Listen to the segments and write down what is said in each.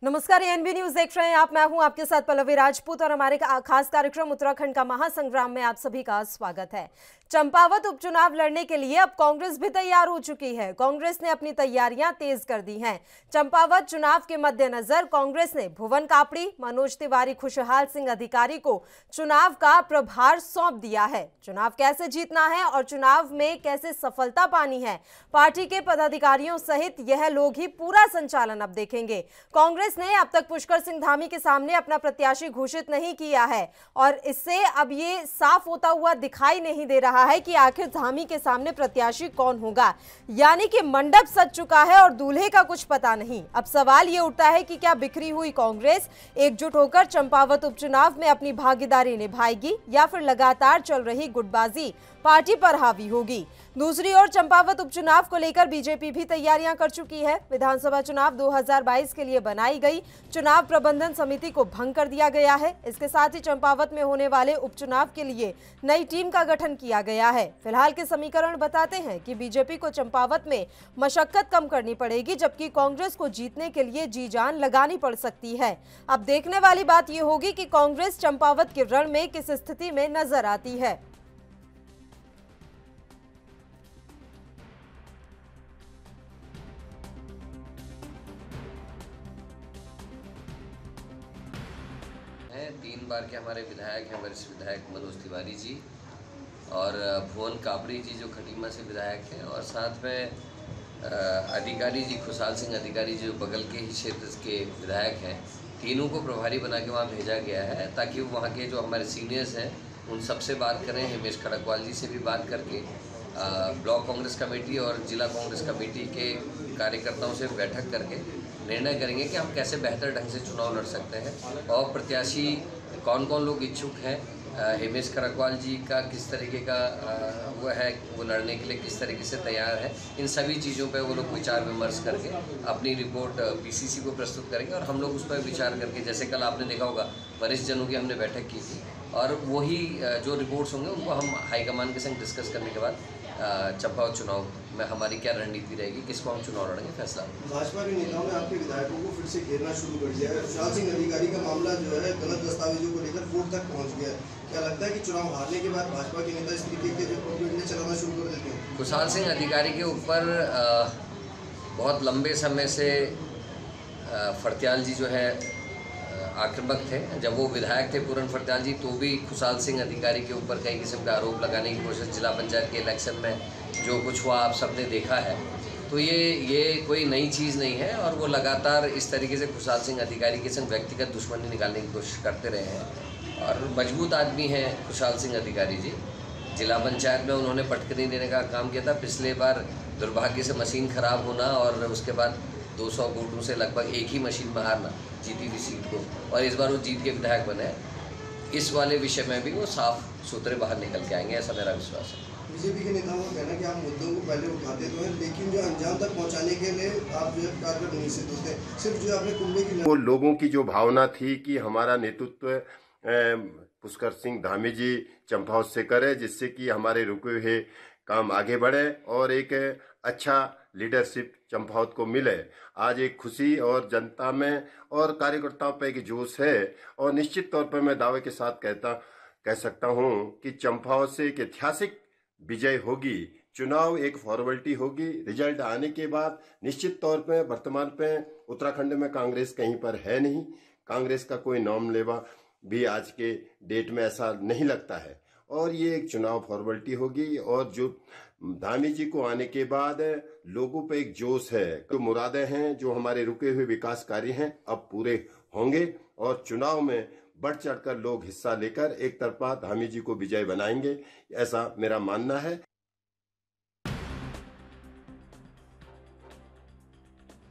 नमस्कार, ANB news देख रहे हैं आप। मैं हूं आपके साथ पल्लवी राजपूत और हमारे खास कार्यक्रम उत्तराखंड का महासंग्राम में आप सभी का स्वागत है। चंपावत उपचुनाव लड़ने के लिए अब कांग्रेस भी तैयार हो चुकी है। कांग्रेस ने अपनी तैयारियां तेज कर दी हैं। चंपावत चुनाव के मद्देनजर कांग्रेस ने भुवन कापड़ी, मनोज तिवारी, खुशहाल सिंह अधिकारी को चुनाव का प्रभार सौंप दिया है। चुनाव कैसे जीतना है और चुनाव में कैसे सफलता पानी है, पार्टी के पदाधिकारियों सहित यह लोग ही पूरा संचालन अब देखेंगे। कांग्रेस ने अब तक पुष्कर सिंह धामी के सामने अपना प्रत्याशी घोषित नहीं किया है और इससे अब ये साफ होता हुआ दिखाई नहीं दे रहा है कि आखिर धामी के सामने प्रत्याशी कौन होगा। यानी कि मंडप सज चुका है और दूल्हे का कुछ पता नहीं। अब सवाल ये उठता है कि क्या बिखरी हुई कांग्रेस एकजुट होकर चंपावत उपचुनाव में अपनी भागीदारी निभाएगी या फिर लगातार चल रही गुटबाजी पार्टी पर हावी होगी। दूसरी ओर चंपावत उपचुनाव को लेकर बीजेपी भी तैयारियां कर चुकी है। विधानसभा चुनाव 2022 के लिए बनाई गई चुनाव प्रबंधन समिति को भंग कर दिया गया है। इसके साथ ही चंपावत में होने वाले उपचुनाव के लिए नई टीम का गठन किया गया है। फिलहाल के समीकरण बताते हैं कि बीजेपी को चंपावत में मशक्कत कम करनी पड़ेगी, जबकि कांग्रेस को जीतने के लिए जी जान लगानी पड़ सकती है। अब देखने वाली बात यह होगी कि कांग्रेस चंपावत के रण में किस स्थिति में नजर आती है। तीन बार के हमारे विधायक हैं, वरिष्ठ विधायक मनोज तिवारी जी और भुवन कापड़ी जी जो खटीमा से विधायक हैं, और साथ में अधिकारी जी खुशहाल सिंह अधिकारी जी जो बगल के ही क्षेत्र के विधायक हैं। तीनों को प्रभारी बना के वहाँ भेजा गया है ताकि वहाँ के जो हमारे सीनियर्स हैं उन सबसे बात करें। हिमेश खड़कवाल जी से भी बात करके ब्लॉक कांग्रेस कमेटी और जिला कांग्रेस कमेटी के कार्यकर्ताओं से बैठक करके निर्णय करेंगे कि हम कैसे बेहतर ढंग से चुनाव लड़ सकते हैं और प्रत्याशी कौन कौन लोग इच्छुक हैं। हिमेश खड़कवाल जी का किस तरीके का वो है, वो लड़ने के लिए किस तरीके से तैयार है। इन सभी चीज़ों पे वो लोग विचार विमर्श करके अपनी रिपोर्ट पीसीसी को प्रस्तुत करेंगे और हम लोग उस पर विचार करके, जैसे कल आपने देखा होगा वरिष्ठ जनों की हमने बैठक की थी, और वही जो रिपोर्ट्स होंगे उनको हम हाईकमान के संग डिस्कस करने के बाद चंपावत चुनाव में हमारी क्या रणनीति रहेगी, किसको हम चुनाव लड़ेंगे, फैसला। भाजपा के नेताओं ने आपके विधायकों को फिर से घेरना शुरू कर दिया है। खुशहाल सिंह अधिकारी का मामला जो है गलत दस्तावेजों को लेकर कोर्ट तक पहुंच गया है। क्या लगता है कि चुनाव हारने के बाद भाजपा के नेता इस तरीके के जो प्रोपेगेंडा चलाना शुरू कर देते हैं? खुशहाल सिंह अधिकारी के ऊपर बहुत लंबे समय से फड़त्याल जी जो है आक्रामक थे। जब वो विधायक थे पूरन फड़त्याल जी, तो भी खुशहाल सिंह अधिकारी के ऊपर कई किस्म का आरोप लगाने की कोशिश, जिला पंचायत के इलेक्शन में जो कुछ हुआ आप सबने देखा है। तो ये कोई नई चीज़ नहीं है और वो लगातार इस तरीके से खुशहाल सिंह अधिकारी के संग व्यक्तिगत दुश्मनी निकालने की कोशिश करते रहे हैं। और मजबूत आदमी हैं खुशहाल सिंह अधिकारी जी। जिला पंचायत में उन्होंने पटकनी देने का काम किया था। पिछले बार दुर्भाग्य से मशीन खराब होना और उसके बाद 200 वोटों से लगभग एक ही मशीन में हारना, जीती हुई सीट को, और इस बार वो जीत के विधायक बने। इस वाले विषय में भी वो साफ सुथरे बाहर निकल के आएंगे, ऐसा मेरा विश्वास है। बीजेपी के नेताओं का कहना है कि आप मुद्दों को पहले उठाते तो हैं, लेकिन जो अंजाम तक पहुंचाने के लिए आप जो है कारगर नहीं सिद्ध होते। सिर्फ जो आपने कुंभे की वो लोगों की जो भावना थी कि हमारा नेतृत्व पुष्कर सिंह धामी जी चंपावत से करे, जिससे कि हमारे रुके हुए काम आगे बढ़े और एक अच्छा लीडरशिप चंपावत को मिले। आज एक खुशी और जनता में और कार्यकर्ताओं पे एक जोश है और निश्चित तौर पर मैं दावे के साथ कह सकता हूं कि चंपावत से एक ऐतिहासिक विजय होगी। चुनाव एक फॉर्मेलिटी होगी। रिजल्ट आने के बाद निश्चित तौर पे वर्तमान पे उत्तराखंड में कांग्रेस कहीं पर है नहीं। कांग्रेस का कोई नाम लेवा भी आज के डेट में ऐसा नहीं लगता है और ये एक चुनाव फॉर्मेलिटी होगी। और जो धामी जी को आने के बाद लोगों पे एक जोश है, जो मुरादें हैं, जो हमारे रुके हुए विकास कार्य हैं, अब पूरे होंगे और चुनाव में बढ़ चढ़कर लोग हिस्सा लेकर एक तरफा धामी जी को विजय बनाएंगे, ऐसा मेरा मानना है।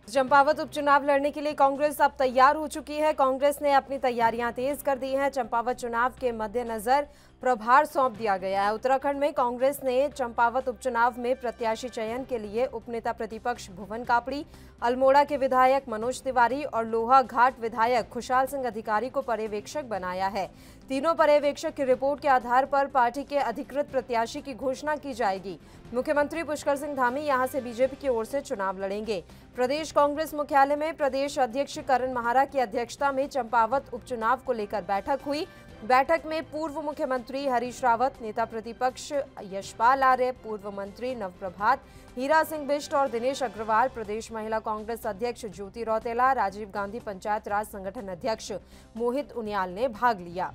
चंपावत उपचुनाव लड़ने के लिए कांग्रेस अब तैयार हो चुकी है। कांग्रेस ने अपनी तैयारियां तेज कर दी हैं। चंपावत चुनाव के मद्देनजर प्रभार सौंप दिया गया है। उत्तराखंड में कांग्रेस ने चंपावत उपचुनाव में प्रत्याशी चयन के लिए उपनेता प्रतिपक्ष भुवन कापड़ी, अल्मोड़ा के विधायक मनोज तिवारी और लोहा घाट विधायक खुशहाल सिंह अधिकारी को पर्यवेक्षक बनाया है। तीनों पर्यवेक्षक की रिपोर्ट के आधार पर पार्टी के अधिकृत प्रत्याशी की घोषणा की जाएगी। मुख्यमंत्री पुष्कर सिंह धामी यहां से बीजेपी की ओर से चुनाव लड़ेंगे। प्रदेश कांग्रेस मुख्यालय में प्रदेश अध्यक्ष करण माहरा की अध्यक्षता में चंपावत उपचुनाव को लेकर बैठक हुई। बैठक में पूर्व मुख्यमंत्री हरीश रावत, नेता प्रतिपक्ष यशपाल आर्य, पूर्व मंत्री नवप्रभात, हीरा सिंह बिष्ट और दिनेश अग्रवाल, प्रदेश महिला कांग्रेस अध्यक्ष ज्योति रौतेला, राजीव गांधी पंचायत राज संगठन अध्यक्ष मोहित उनियाल ने भाग लिया।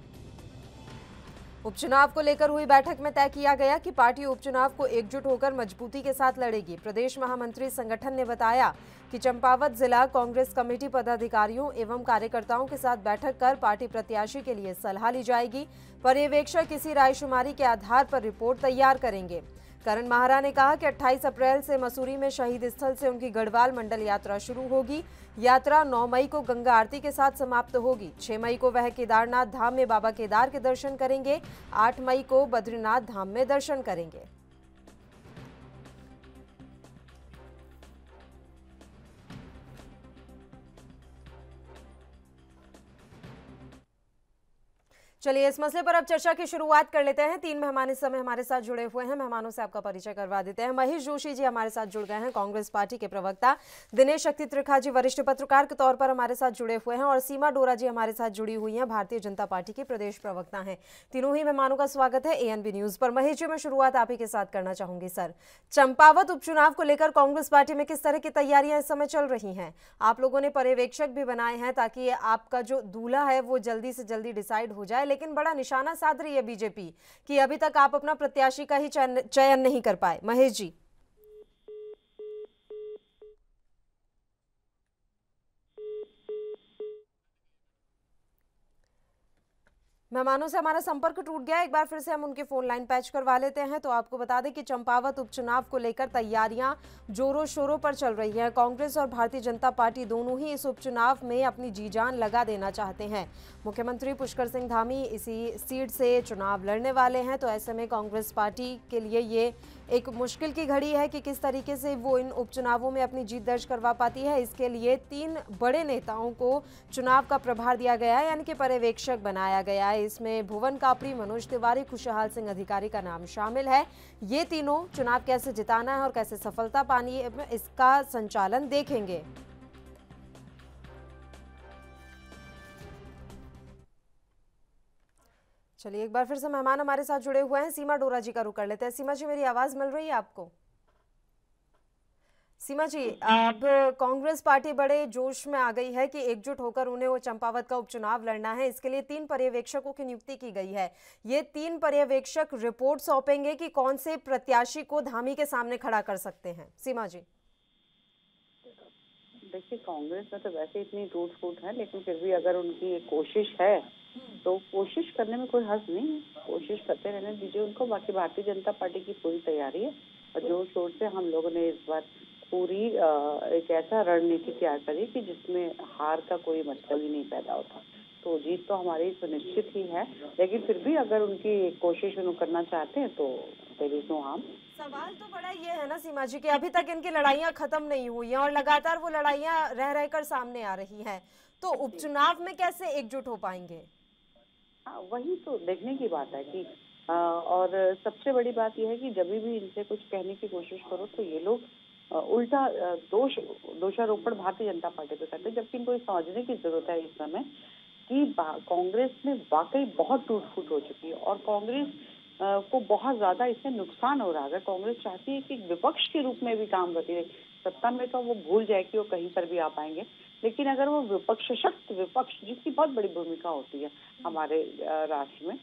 उपचुनाव को लेकर हुई बैठक में तय किया गया कि पार्टी उपचुनाव को एकजुट होकर मजबूती के साथ लड़ेगी। प्रदेश महामंत्री संगठन ने बताया कि चंपावत जिला कांग्रेस कमेटी पदाधिकारियों एवं कार्यकर्ताओं के साथ बैठक कर पार्टी प्रत्याशी के लिए सलाह ली जाएगी। पर्यवेक्षक इसी रायशुमारी के आधार पर रिपोर्ट तैयार करेंगे। करण माहरा ने कहा कि 28 अप्रैल से मसूरी में शहीद स्थल से उनकी गढ़वाल मंडल यात्रा शुरू होगी। यात्रा 9 मई को गंगा आरती के साथ समाप्त होगी। 6 मई को वह केदारनाथ धाम में बाबा केदार के दर्शन करेंगे। 8 मई को बद्रीनाथ धाम में दर्शन करेंगे। चलिए इस मसले पर अब चर्चा की शुरुआत कर लेते हैं। 3 मेहमान इस समय हमारे साथ जुड़े हुए हैं। मेहमानों से आपका परिचय करवा देते हैं। महेश जोशी जी हमारे साथ जुड़ गए हैं, कांग्रेस पार्टी के प्रवक्ता। दिनेश शक्ति त्रिखा जी वरिष्ठ पत्रकार के तौर पर हमारे साथ जुड़े हुए हैं और सीमा डोरा जी हमारे साथ जुड़ी हुई हैं, भारतीय जनता पार्टी की प्रदेश प्रवक्ता हैं। तीनों ही मेहमानों का स्वागत है ANB न्यूज पर। महेश जी, मैं शुरुआत आप ही के साथ करना चाहूंगी। सर, चंपावत उपचुनाव को लेकर कांग्रेस पार्टी में किस तरह की तैयारियां इस समय चल रही हैं? आप लोगों ने पर्यवेक्षक भी बनाए हैं ताकि आपका जो दूल्हा है वो जल्दी से जल्दी डिसाइड हो जाए, लेकिन बड़ा निशाना साध रही है बीजेपी कि अभी तक आप अपना प्रत्याशी का ही चयन नहीं कर पाए। महेश जी। मेहमानों से हमारा संपर्क टूट गया, एक बार फिर से हम उनके फोन लाइन पैच करवा लेते हैं। तो आपको बता दें कि चंपावत उपचुनाव को लेकर तैयारियां जोरों शोरों पर चल रही हैं। कांग्रेस और भारतीय जनता पार्टी दोनों ही इस उपचुनाव में अपनी जी जान लगा देना चाहते हैं। मुख्यमंत्री पुष्कर सिंह धामी इसी सीट से चुनाव लड़ने वाले हैं, तो ऐसे में कांग्रेस पार्टी के लिए ये एक मुश्किल की घड़ी है कि किस तरीके से वो इन उपचुनावों में अपनी जीत दर्ज करवा पाती है। इसके लिए 3 बड़े नेताओं को चुनाव का प्रभार दिया गया है, यानी कि पर्यवेक्षक बनाया गया है। इसमें भुवन कापड़ी, मनोज तिवारी, खुशहाल सिंह अधिकारी का नाम शामिल है। ये तीनों चुनाव कैसे जिताना है और कैसे सफलता पानी है, इसका संचालन देखेंगे। चलिए एक बार फिर से मेहमान हमारे साथ जुड़े हुए हैं। सीमा डोरा जी का रुख कर लेते हैं। सीमा जी, मेरी आवाज मिल रही है आपको? सीमा जी, अब कांग्रेस पार्टी बड़े जोश में आ गई है कि एकजुट होकर उन्हें वो चंपावत का उपचुनाव लड़ना है। इसके लिए 3 पर्यवेक्षकों की नियुक्ति की गई है। ये 3 पर्यवेक्षक रिपोर्ट सौंपेंगे कि कौन से प्रत्याशी को धामी के सामने खड़ा कर सकते हैं। सीमा जी। देखिए, कांग्रेस में तो वैसे इतनी टूट फूट है, लेकिन फिर भी अगर उनकी कोशिश है तो कोशिश करने में कोई हर्ज नहीं है। कोशिश करते रहने दीजिए उनको। बाकी भारतीय जनता पार्टी की पूरी तैयारी है और जोर शोर से हम लोगों ने इस बार पूरी एक ऐसा रणनीति तैयार करी कि जिसमें हार का कोई मतलब ही नहीं पैदा होता। तो जीत तो हमारी सुनिश्चित ही है, लेकिन फिर भी अगर उनकी कोशिश उन्हें करना चाहते हैं तो देयर इज नो हार्म। सवाल तो बड़ा ये है ना सीमा जी कि अभी तक इनकी लड़ाइयां खत्म नहीं हुई हैं और लगातार वो लड़ाइयां रह रहकर सामने आ रही हैं, तो उपचुनाव में कैसे एकजुट हो पाएंगे? हाँ, वही तो देखने की बात है कि और सबसे बड़ी बात यह है कि जब भी इनसे कुछ कहने की कोशिश करो तो ये लोग उल्टा दोषारोपण भारतीय जनता पार्टी पे करते हैं, जबकि इनको समझने की जरूरत है इस समय कि कांग्रेस में वाकई बहुत टूट फूट हो चुकी है और कांग्रेस को बहुत ज्यादा इससे नुकसान हो रहा है। कांग्रेस चाहती है कि विपक्ष के रूप में भी काम करती रहे। सत्ता में तो वो भूल जाए कि वो कहीं पर भी आ पाएंगे, लेकिन अगर वो विपक्ष, सशक्त विपक्ष, जिसकी बहुत बड़ी भूमिका होती है हमारे राष्ट्र में,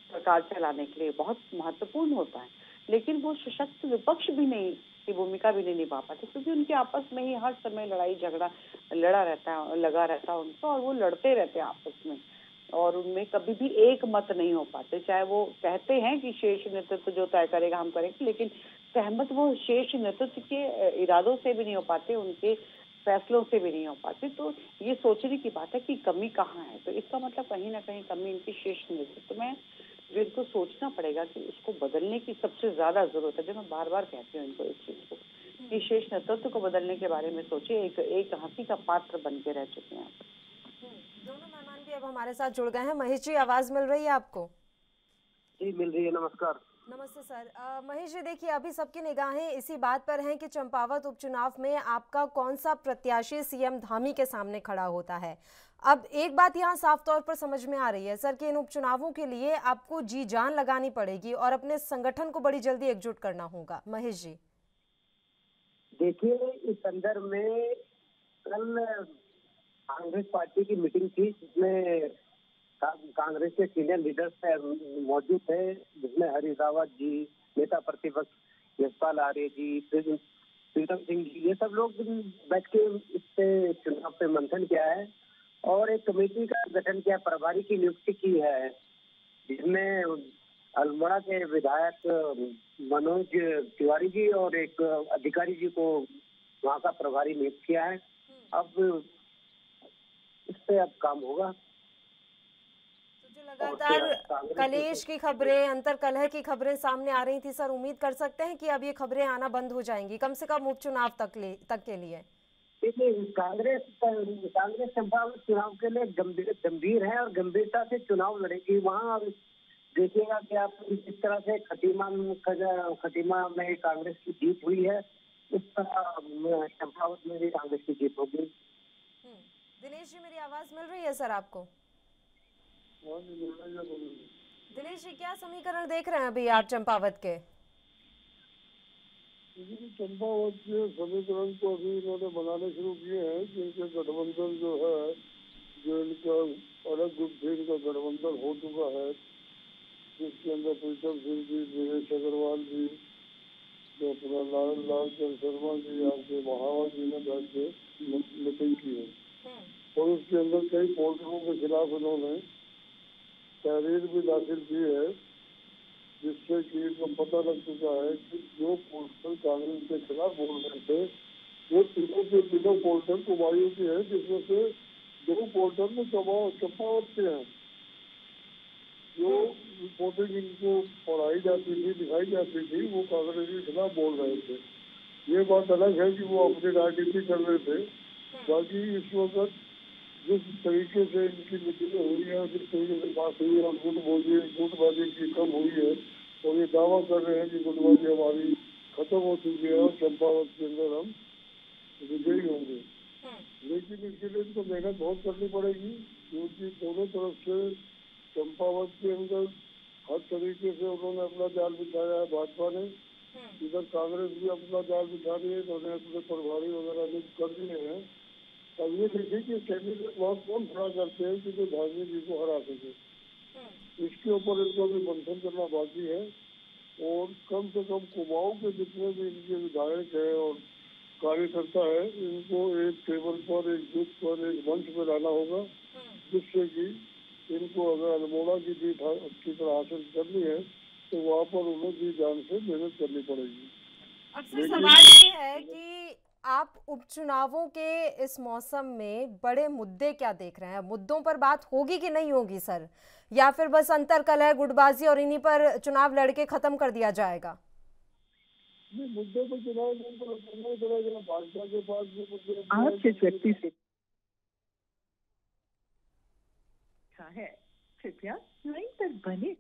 सरकार चलाने के लिए बहुत महत्वपूर्ण होता है, लेकिन वो सशक्त विपक्ष भी नहीं की भूमिका भी नहीं निभा पाते, क्योंकि उनके आपस में ही हर समय लड़ाई झगड़ा लगा रहता है उनको, और वो लड़ते रहते हैं आपस में और उनमें कभी भी एक मत नहीं हो पाते। चाहे वो कहते हैं कि शीर्ष नेतृत्व जो तय करेगा हम करेंगे, लेकिन सहमत वो शीर्ष नेतृत्व के इरादों से भी नहीं हो पाते, उनके फैसलों से भी नहीं हो पाती। तो ये सोचने की बात है कि कमी कहाँ है। तो इसका मतलब कहीं ना कहीं कमी इनकी शीर्ष नेतृत्व में, जो इनको सोचना पड़ेगा कि उसको बदलने की सबसे ज्यादा जरूरत है। जो मैं बार बार कहती हूँ इनको इस चीज को, कि शीर्ष नेतृत्व को बदलने के बारे में सोचिए। एक हंसी का पात्र बन के रह चुके हैं। दोनों मेहमान भी अब हमारे साथ जुड़ गए हैं। महेश जी, आवाज मिल रही है आपको? जी मिल रही है। नमस्कार। नमस्ते सर। महेश जी, देखिए अभी सबकी निगाहें इसी बात पर हैं कि चंपावत उपचुनाव में आपका कौन सा प्रत्याशी सीएम धामी के सामने खड़ा होता है। अब एक बात यहाँ साफ तौर पर समझ में आ रही है सर कि इन उपचुनावों के लिए आपको जी जान लगानी पड़ेगी और अपने संगठन को बड़ी जल्दी एकजुट करना होगा। महेश जी, देखिए, इस संदर्भ में कल कांग्रेस पार्टी की मीटिंग थी, जिसमें कांग्रेस के सीनियर लीडर्स मौजूद थे, जिसमें हरीश रावत जी, नेता प्रतिपक्ष यशपाल आर्य जी, प्रीतम सिंह जी, ये सब लोग बैठ के इस पे चुनाव पे मंथन किया है और एक कमेटी का गठन किया, प्रभारी की नियुक्ति की है, जिसमें अल्मोड़ा के विधायक मनोज तिवारी जी और एक अधिकारी जी को वहाँ का प्रभारी नियुक्त किया है। अब इस पे अब काम होगा। जो लगातार कलेश की खबरें, अंतरकलह की खबरें सामने आ रही थी सर, उम्मीद कर सकते हैं कि अब ये खबरें आना बंद हो जाएंगी, कम से कम उपचुनाव तक के लिए? देखिए, कांग्रेस चंपावत चुनाव के लिए गंभीर है और गंभीरता से चुनाव लड़ेगी। वहाँ देखिएगा कि आप जिस तरह से खटीमा में कांग्रेस की जीत हुई है, उस तरह चंपावत में भी कांग्रेस की जीत होगी। दिनेश जी, मेरी आवाज मिल रही है सर आपको? दिनेश जी, क्या समीकरण देख रहे हैं अभी आप चंपावत के? चंपावत के समीकरण को अभी इन्होंने बनाने शुरू किए हैं कि इनके गठबंधन जो है, जो इनका अलग ग्रुप से इनका गठबंधन हो चुका है, जिसके अंदर प्रीतम सिंह जी, दिनेश अग्रवाल जी, जो अपना लालचंद शर्मा जी, आपके महावा जी ने बैठ के मीटिंग की है और उसके अंदर कई पोर्टलों के खिलाफ इन्होंने तहरीर भी दाखिल की है, जिससे कि इनको पता लग चुका है कि जो पोर्टल कांग्रेस के खिलाफ बोल रहे थे, वो तीनों पोर्टल कुमायूं के हैं, जिसमें से 2 पोर्टल में चंपावत के हैं। जो रिपोर्टिंग इनको पढ़ाई जाती थी, दिखाई जाती थी, वो कांग्रेस के खिलाफ बोल रहे थे। ये बात अलग है कि वो अपनी राजनीति कर रहे थे। बाकी इस वक्त जिस तरीके से इनकी मीटिंग हुई है और जिस तरीके से बात हुई है और गुटबाजी की कम हुई है और ये दावा कर रहे हैं कि गुटबाजी हमारी खत्म हो चुकी है और चंपावत के अंदर हम विजयी होंगे। लेकिन इसके लिए इनको मेहनत बहुत करनी पड़ेगी, क्योंकि दोनों तरफ से चंपावत के अंदर हर तरीके से उन्होंने अपना जाल बिछाया है भाजपा ने। इधर कांग्रेस भी अपना जाल बिछा रही है, उन्होंने अपने प्रभारी वगैरह नियुक्त कर दिए हैं। अब ये देखिए कि कैंडिडेट बहुत कौन खड़ा करते हैं कि जो धामी जी को हरा सके, इसके ऊपर इनको भी मंथन करना बाकी है और कम से कम कुमाऊं के जितने भी इनके विधायक है और कार्यकर्ता है, इनको एक टेबल पर, एक जुट पर, एक मंच पर लाना होगा, जिससे कि इनको अगर अल्मोड़ा की जीत अच्छी तरह हासिल करनी है तो वहाँ पर उन्हें जी जान से मेहनत करनी पड़ेगी। अक्सर सवाल ये है कि आप उपचुनावों के इस मौसम में बड़े मुद्दे क्या देख रहे हैं? मुद्दों पर बात होगी कि नहीं होगी सर, या फिर बस अंतरकलह, गुटबाजी और इन्हीं पर चुनाव लड़के खत्म कर दिया जाएगा? मुद्दे तो चुनाव भाजपा के पास भी मुद्दे आप जिस व्यक्ति से है, कृपया लाइन पर बने।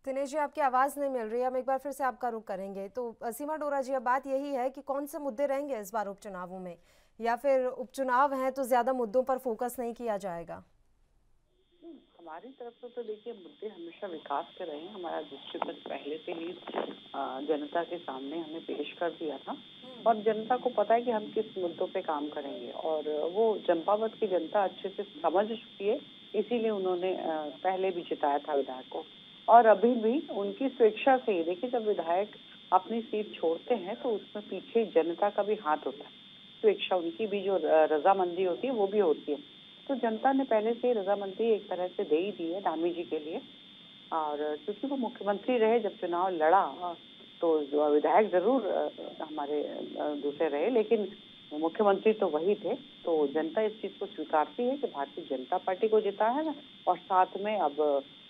दिनेश जी, आपकी आवाज़ नहीं मिल रही है, हम एक बार फिर से आपका रुख करेंगे। तो सीमा डोरा जी, अब बात यही है कि कौन से मुद्दे रहेंगे इस बार उपचुनावों में, या फिर उपचुनाव हैं तो ज़्यादा मुद्दों पर फोकस नहीं किया जाएगा? हमारी तरफ से तो देखिए, मुद्दे हमेशा विकास के रहे हैं। हमारा दृष्टिकोण पहले से ही जनता के सामने हमने पेश कर दिया था और जनता को पता है कि हम किस मुद्दों पे काम करेंगे और वो चंपावत की जनता अच्छे से समझ चुकी है। इसीलिए उन्होंने पहले भी जिताया था विधायक को और अभी भी उनकी स्वेच्छा से ही। देखिए, जब विधायक अपनी सीट छोड़ते हैं तो उसमें पीछे जनता का भी हाथ होता है। स्वेच्छा उनकी भी, जो रजामंदी होती है वो भी होती है। तो जनता ने पहले से रजामंदी एक तरह से दे ही दी है धामी जी के लिए। और क्योंकि वो मुख्यमंत्री रहे, जब चुनाव लड़ा तो जो विधायक जरूर हमारे दूसरे रहे, लेकिन मुख्यमंत्री तो वही थे। तो जनता इस चीज को स्वीकारती है कि भारतीय जनता पार्टी को जिता है ना, और साथ में अब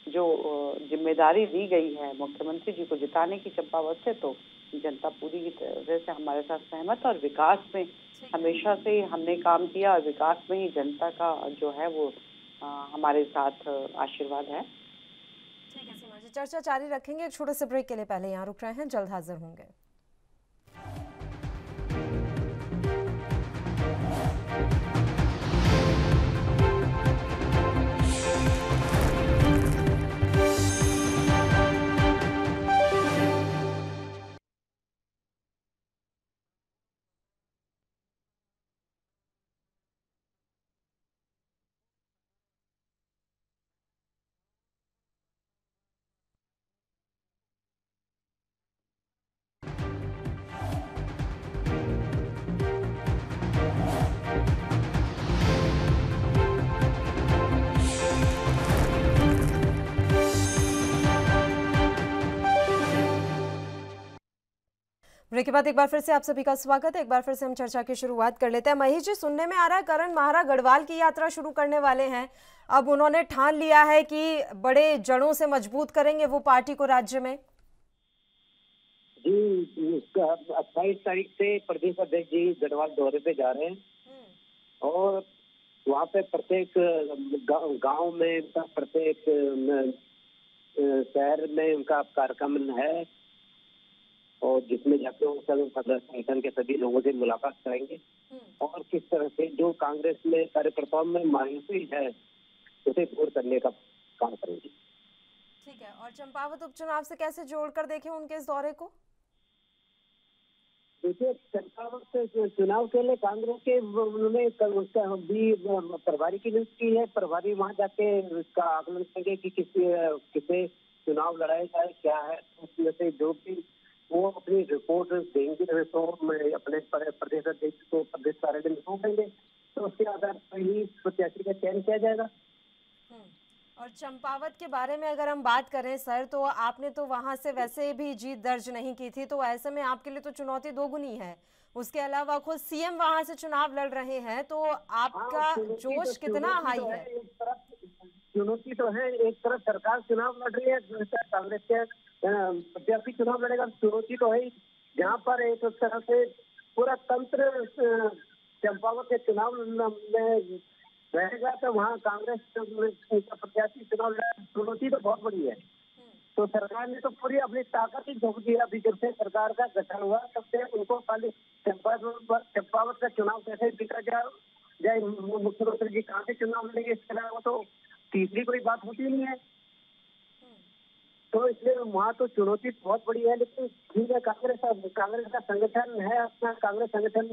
जो जिम्मेदारी दी गई है मुख्यमंत्री जी को जिताने की चंपावत से, तो जनता पूरी तरह से हमारे साथ सहमत है। और विकास में हमेशा से हमने काम किया, और विकास में ही जनता का जो है वो हमारे साथ आशीर्वाद है। ठीक है सीमा जी, चर्चा जारी रखेंगे। एक छोटे से ब्रेक के लिए पहले यहाँ रुक रहे हैं, जल्द हाजिर होंगे। ब्रेक के बाद एक बार फिर से आप सभी का स्वागत है। एक बार फिर से हम चर्चा की शुरुआत कर लेते हैं। महेश जी, सुनने में आ रहा है करण माहरा गढ़वाल की यात्रा शुरू करने वाले हैं। अब उन्होंने ठान लिया है कि बड़े जड़ों से मजबूत करेंगे वो पार्टी को राज्य में। जी, 28 तारीख से प्रदेश अध्यक्ष जी गढ़वाल दौरे पे जा रहे हैं और वहाँ पे प्रत्येक गांव में, प्रत्येक शहर में उनका कार्यक्रम है, और जिसमें जाके वो संगठन के सभी लोगों से मुलाकात करेंगे और किस तरह से जो कांग्रेस में कार्यकर्ताओं में मायूसी है उसे दूर करने का काम करेंगे। ठीक है, और चंपावत उपचुनाव से कैसे जोड़कर देखें उनके इस दौरे को? देखिए, चंपावत चुनाव के लिए कांग्रेस के उन्होंने उसका भी प्रभारी की नियुक्ति की है। प्रभारी वहाँ जाके उसका आकलन करेंगे कि किसे चुनाव लड़ाया जाए, क्या है। उसमें से जो भी वो अपनी रिपोर्ट देंगे तो मैं अपने प्रदेश अध्यक्ष को प्रदेश कार्यालय में सौंपेंगे, तो उसके आधार पर ही प्रत्याशी का चयन किया जाएगा। और चंपावत के बारे में अगर हम बात करें सर, तो आपने तो वहां से वैसे भी जीत दर्ज नहीं की थी, तो ऐसे में आपके लिए तो चुनौती दोगुनी है। उसके अलावा खुद सीएम वहां से चुनाव लड़ रहे हैं, तो आपका जोश कितना हाई है? चुनौती तो है, एक तरफ सरकार चुनाव लड़ रही है, कांग्रेस के प्रत्याशी चुनाव लड़ेगा, चुनौती तो है। जहाँ पर एक तरह से पूरा तंत्र चंपावत के चुनाव में रहेगा, तो वहाँ कांग्रेस प्रत्याशी चुनाव लड़ेगा, चुनौती तो बहुत बड़ी है। तो सरकार ने तो पूरी अपनी ताकत ही झोंक दी। अभी जब से सरकार का गठन हुआ तब से उनको खाली चंपावत का चुनाव कैसे जीता जाए, मुख्यमंत्री जी कहाँ से चुनाव लड़ेंगे, इसके अलावा तो तीसरी कोई बात होती नहीं है। तो इसलिए वहाँ तो चुनौती बहुत बड़ी है। लेकिन ठीक है, कांग्रेस का संगठन है अपना, कांग्रेस संगठन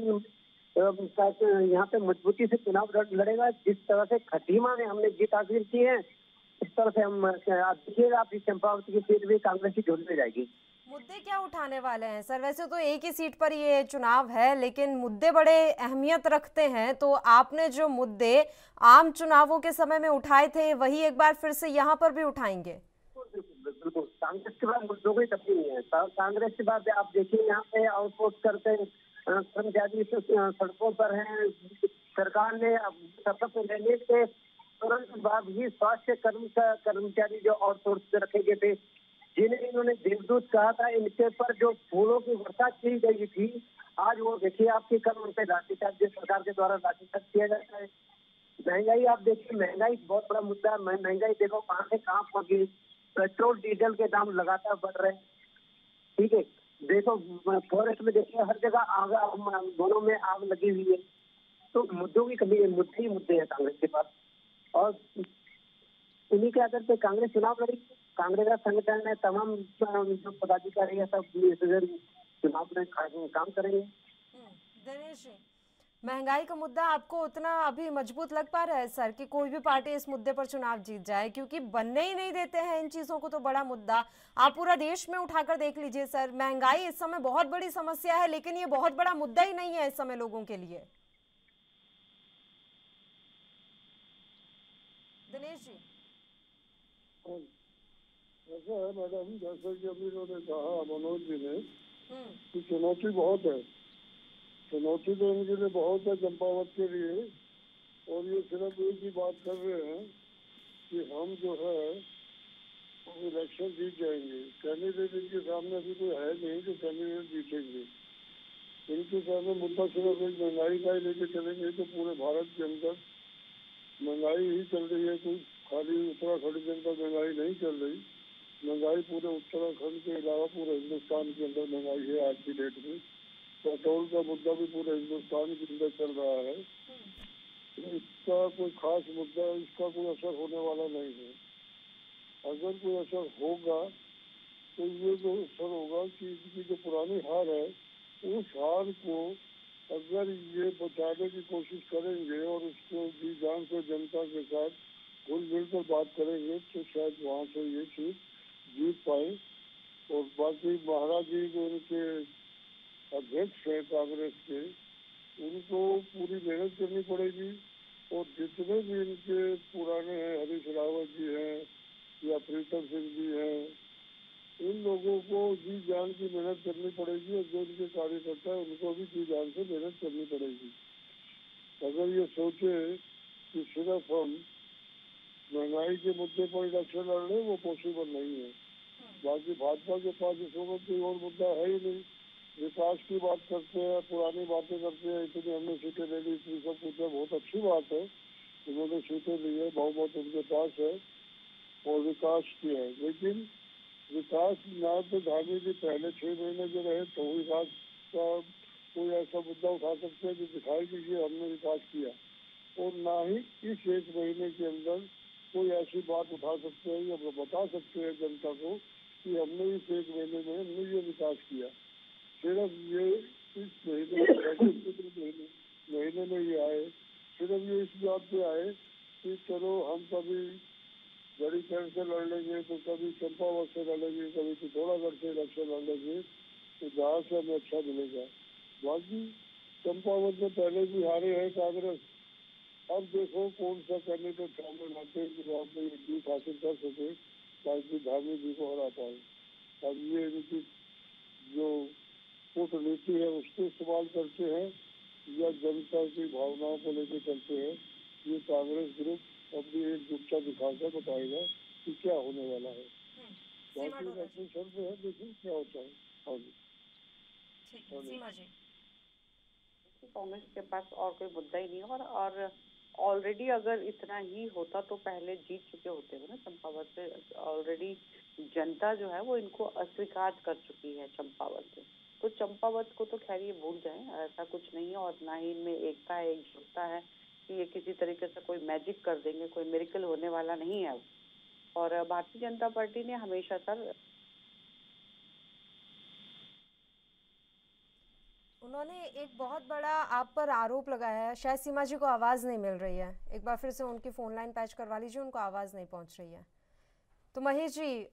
यहाँ पे मजबूती से चुनाव लड़ेगा। जिस तरह से खटीमा में हमने जीत हासिल की है, इस तरह से हम देखिएगा आप चंपावत की सीट भी कांग्रेस की झोली में जाएगी। मुद्दे क्या उठाने वाले हैं सर? वैसे तो एक ही सीट पर ये चुनाव है, लेकिन मुद्दे बड़े अहमियत रखते हैं। तो आपने जो मुद्दे आम चुनावों के समय में उठाए थे, वही एक बार फिर से यहाँ पर भी उठाएंगे? बिल्कुल, कांग्रेस के बाद मुद्दों की कमी नहीं है। कांग्रेस के बाद आप देखिए यहाँ पे आउटपोस्ट करते कर्मचारी सड़कों पर हैं। सरकार ने शपथ लेने के तुरंत बाद ही स्वास्थ्य कर्मचारी जो आउटसोर्स पे रखे गए थे, जिन्हें इन्होंने देवदूत कहा था, इनके पर जो फूलों की वर्षा की गई थी, आज वो देखिए आपके कल उन पे लाठीचार्ज सरकार के द्वारा लाठीचार्ज किया जाता है। महंगाई आप देखिए, महंगाई बहुत बड़ा मुद्दा है। महंगाई देखो कहाँ से कहाँ पहुंच गई। पेट्रोल डीजल के दाम लगातार बढ़ रहे हैं। ठीक है, देखो फॉरेस्ट में देखिए हर जगह आग, दोनों में आग लगी हुई है। तो मुद्दों की कमी है, मुद्दे ही मुद्दे हैं कांग्रेस के पास, और उन्हीं के आधार पर कांग्रेस चुनाव लड़ेगी। कांग्रेस का संगठन है, तमाम जो पदाधिकारी है सब चुनाव में काम करेंगे। दिनेश जी, महंगाई का मुद्दा आपको उतना अभी मजबूत लग पा रहा है सर कि कोई भी पार्टी इस मुद्दे पर चुनाव जीत जाए? क्योंकि बनने ही नहीं देते हैं इन चीजों को, तो बड़ा मुद्दा आप पूरा देश में उठाकर देख लीजिए सर। महंगाई इस समय बहुत बड़ी समस्या है, लेकिन ये बहुत बड़ा मुद्दा ही नहीं है इस समय लोगों के लिए। दिनेश जी, ऐसा है मैडम, जैसे कि अभी इन्होंने कहा मनोज जी ने कि चुनौती बहुत है, चुनौती तो इनके लिए बहुत है चंपावत के लिए। और ये सिर्फ एक ही बात कर रहे हैं कि हम जो है इलेक्शन जीत जाएंगे। कैंडिडेट इनके सामने अभी कोई है नहीं जो कैंडिडेट जीतेंगे। इनके सामने मुद्दा सिर्फ एक महंगाई का ही लेके चलेंगे तो पूरे भारत के अंदर महंगाई ही चल रही है, कोई खाली उत्तराखंड के अंदर महंगाई नहीं चल रही। महंगाई पूरे उत्तराखंड के अलावा पूरे हिंदुस्तान के अंदर महंगाई है आज की डेट में। पेट्रोल का मुद्दा भी पूरे हिंदुस्तान के अंदर चल रहा है। इसका कोई खास मुद्दा, इसका कोई असर होने वाला नहीं है। अगर कोई असर होगा तो ये जो असर होगा कि इनकी जो पुरानी हार है उस हार को अगर ये बचाने की कोशिश करेंगे और उसको जी जान से जनता के साथ घुल मिल कर बात करेंगे तो शायद वहाँ से ये चीज जीत पाए। और बाकी महाराज जी जो उनके अध्यक्ष है कांग्रेस के, उनको पूरी मेहनत करनी पड़ेगी। और जितने भी इनके पुराने हैं, हरीश रावत जी हैं या प्रीतम सिंह जी हैं, इन लोगों को जी जान की मेहनत करनी पड़ेगी। और जो इनके कार्यकर्ता है उनको भी जी जान से मेहनत करनी पड़ेगी। अगर ये सोचे कि सिर्फ हम महंगाई के मुद्दे पर इलेक्शन लड़ रहे, वो पॉसिबल नहीं है। बाकी भाजपा के पास इस वक्त कोई और मुद्दा है ही नहीं। विकास की बात करते हैं, पुरानी बातें करते हैं, इतनी हमने सीटें ले ली, इतनी सब कुछ है, बहुत अच्छी बात है। उन्होंने सीटें ली है, बहुमत उनके पास है और विकास किया है। लेकिन विकास ना तो धामी जी पहले 6 महीने जो रहे तो विकास का कोई ऐसा मुद्दा उठा सकते हैं जो दिखाई कि ये हमने विकास किया, और ना ही इस 1 महीने के अंदर कोई ऐसी बात उठा सकते हैं या बता सकते हैं जनता को कि हमने इस 1 महीने में हमने ये विकास किया। सिर्फ ये इस महीने में ये आए, सिर्फ ये इस बात पे आए कि चलो हम कभी बड़ी शहर से लड़ लेंगे तो कभी चंपावत से लड़ लेंगे, कभी पिथौरागढ़ से इलेक्शन लड़ लेंगे तो जहाँ से हमें अच्छा मिलेगा। बाकी चंपावत में पहले भी हारे हैं कांग्रेस। अब देखो कौन सा कैंडिडेट सामने लाते हैं कि वहाँ पे जीत हासिल कर सके ताकि धामी जी को हरा पाए। अब ये इनकी जो कूटनीति है उसको इस्तेमाल करते हैं या जनता की भावनाओं को लेकर चलते हैं, ये कांग्रेस ग्रुप अपनी एकजुटता दिखाकर बताएगा कि क्या होने वाला है। बाकी अपनी शर्त है, देखिए क्या होता है। हाँ जी, सीमा जी। कांग्रेस के पास और कोई मुद्दा ही नहीं है। और ऑलरेडी अगर इतना ही होता तो पहले जीत चुके होते हैं ना चंपावत से। ऑलरेडी जनता जो है वो इनको अस्वीकार कर चुकी है चंपावत से। तो चंपावत को तो खैर ये भूल जाएं, ऐसा कुछ नहीं है। और ना ही इनमें एकता है, एकजुटता है कि ये किसी तरीके से कोई मैजिक कर देंगे, कोई मिरेकल होने वाला नहीं है। और भारतीय जनता पार्टी ने हमेशा सर उन्होंने एक बहुत बड़ा आप पर आरोप लगाया है। शायद सीमा जी को आवाज़ नहीं मिल रही है, एक बार फिर से उनकी फ़ोन लाइन पैच करवा लीजिए, उनको आवाज़ नहीं पहुंच रही है। तो महेश जी,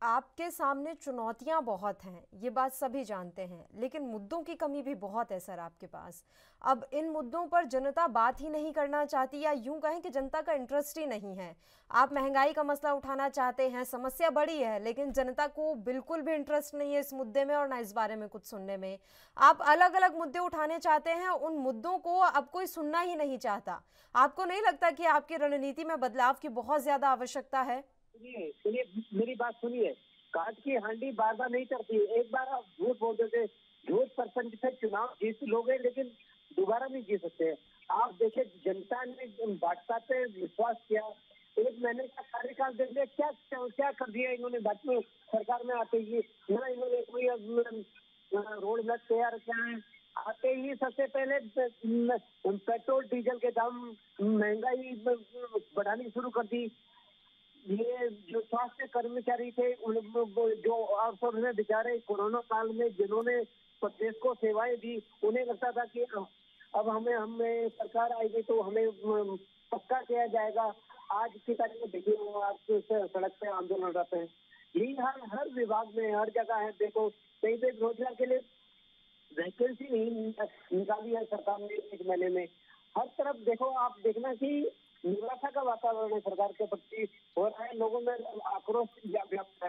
आपके सामने चुनौतियां बहुत हैं, ये बात सभी जानते हैं, लेकिन मुद्दों की कमी भी बहुत है सर आपके पास। अब इन मुद्दों पर जनता बात ही नहीं करना चाहती, या यूं कहें कि जनता का इंटरेस्ट ही नहीं है। आप महंगाई का मसला उठाना चाहते हैं, समस्या बड़ी है, लेकिन जनता को बिल्कुल भी इंटरेस्ट नहीं है इस मुद्दे में और ना इस बारे में कुछ सुनने में। आप अलग अलग मुद्दे उठाने चाहते हैं, उन मुद्दों को अब कोई सुनना ही नहीं चाहता। आपको नहीं लगता कि आपकी रणनीति में बदलाव की बहुत ज्यादा आवश्यकता है? सुनिए मेरी बात सुनिए। काट की हांडी बार बार नहीं चढ़ती। एक बार आप झूठ बोल देते, झूठ परसेंट से चुनाव जीत लोगे लेकिन दोबारा नहीं जीत सकते। आप देखिए जनता ने भाजपा पे विश्वास किया, 1 महीने का कार्यकाल देखिए क्या क्या कर दिया इन्होंने। भाजपा सरकार में आते ही ना इन्होंने कोई रोड मैप तैयार किया है। आते ही सबसे पहले पेट्रोल डीजल के दाम महंगाई बढ़ानी शुरू कर दी। ये जो स्वास्थ्य कर्मचारी थे जो अवसर में बेचारे कोरोना काल में जिन्होंने प्रदेश को सेवाएं दी, उन्हें लगता था कि अब हमें सरकार आएगी तो हमें पक्का किया जाएगा। आज की तारीख में देखिए वो आज सड़क पे आंदोलन रहते हैं। यही हर विभाग में हर जगह है। देखो कहीं पे रोजगार के लिए वैकेंसी नहीं निकाली है सरकार ने 1 महीने में। हर तरफ देखो, आप देखना कि निराशा का वातावरण है सरकार के प्रति हो रहा है। लोगों में आक्रोश व्याप्त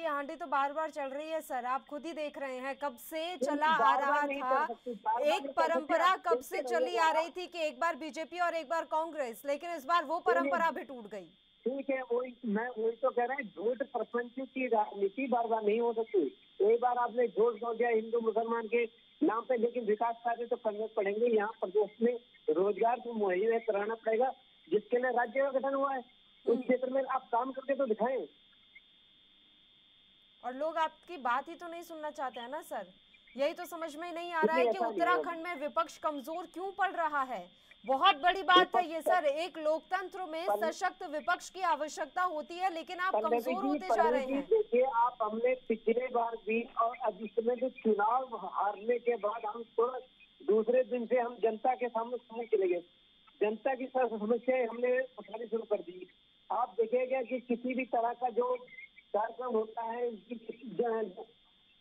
हांडी तो बार बार चल रही है सर, आप खुद ही देख रहे हैं, कब से चला आ रहा था। एक परंपरा कब से चली आ रही थी कि एक बार बीजेपी और एक बार कांग्रेस, लेकिन इस बार वो परंपरा भी टूट गई। ठीक है, वही तो कह रहे हैं, झूठ प्रपंच की राजनीति बार बार नहीं हो सकती। एक बार आपने झूठ बोल दिया हिंदू मुसलमान के नाम पे, लेकिन विकास कार्य तो करने पड़ेंगे। यहाँ प्रदेश में रोजगार को मुहैया कराना पड़ेगा, जिसके लिए राज्य का गठन हुआ है। उस क्षेत्र में आप काम करके तो दिखाएं। और लोग आपकी बात ही तो नहीं सुनना चाहते हैं ना सर, यही तो समझ में नहीं आ रहा है कि उत्तराखंड में विपक्ष कमजोर क्यों पड़ रहा है। बहुत बड़ी बात है ये सर, एक लोकतंत्र में सशक्त विपक्ष की आवश्यकता होती है, लेकिन आप कमजोर होते जा रहे हैं। देखिए, आप हमने पिछले बार भी और अब इसमें भी चुनाव हारने के बाद हम थोड़ा दूसरे दिन से हम जनता के सामने चले गए, जनता की समस्याएं हमने उठानी शुरू कर दी। आप देखिएगा कि किसी भी तरह का जो कार्यक्रम होता है,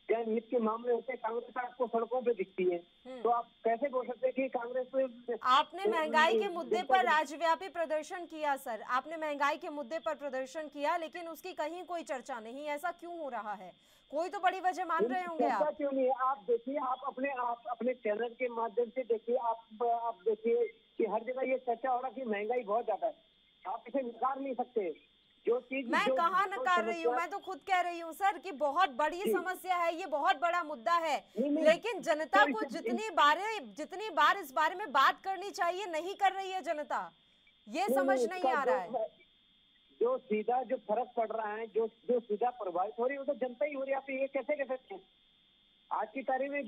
जनहित के मामले होते हैं, कांग्रेस आपको सड़कों पे दिखती है। तो आप कैसे बोल सकते हैं कि कांग्रेस पे? आपने महंगाई के मुद्दे पर राज्यव्यापी प्रदर्शन किया सर, आपने महंगाई के मुद्दे पर प्रदर्शन किया, लेकिन उसकी कहीं कोई चर्चा नहीं। ऐसा क्यों हो रहा है? कोई तो बड़ी वजह मान रहे होंगे आप। क्यों नहीं? आप देखिए, आप अपने चैनल के माध्यम से देखिए, आप देखिए कि हर जगह ये चर्चा हो रहा कि महंगाई बहुत ज्यादा है। आप इसे नकार नहीं सकते। जो चीज मैं कहाँ नकार रही हूँ, मैं तो खुद कह रही हूँ सर कि बहुत बड़ी समस्या है, ये बहुत बड़ा मुद्दा है, लेकिन जनता को जितनी बार इस बारे में बात करनी चाहिए नहीं कर रही है जनता, ये समझ नहीं आ रहा है। जो सीधा जो फर्क पड़ रहा है, जो सीधा प्रभावित हो रही है, वो तो जनता ही हो रही है। आप ये कैसे कह सकते हैं? आज की तारीख में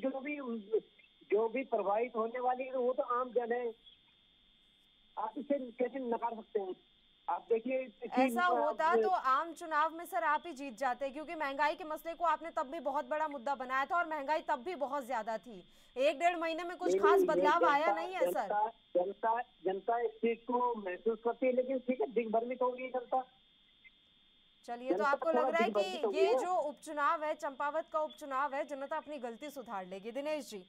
जो भी प्रभावित होने वाली है वो तो आम जन है। आप इसे कैसे नकार सकते हैं? आप देखिए, ऐसा होता तो आम चुनाव में सर आप ही जीत जाते, क्योंकि महंगाई के मसले को आपने तब भी बहुत बड़ा मुद्दा बनाया था और महंगाई तब भी बहुत ज्यादा थी। 1-1.5 महीने में कुछ खास बदलाव आया नहीं है सर। जनता इस चीज को महसूस करती है, लेकिन ठीक है, दिग्भ्रमित होगी जनता। चलिए, तो आपको लग रहा है कि ये जो उपचुनाव है, चंपावत का उपचुनाव है, जनता अपनी गलती सुधार लेगी? दिनेश जी।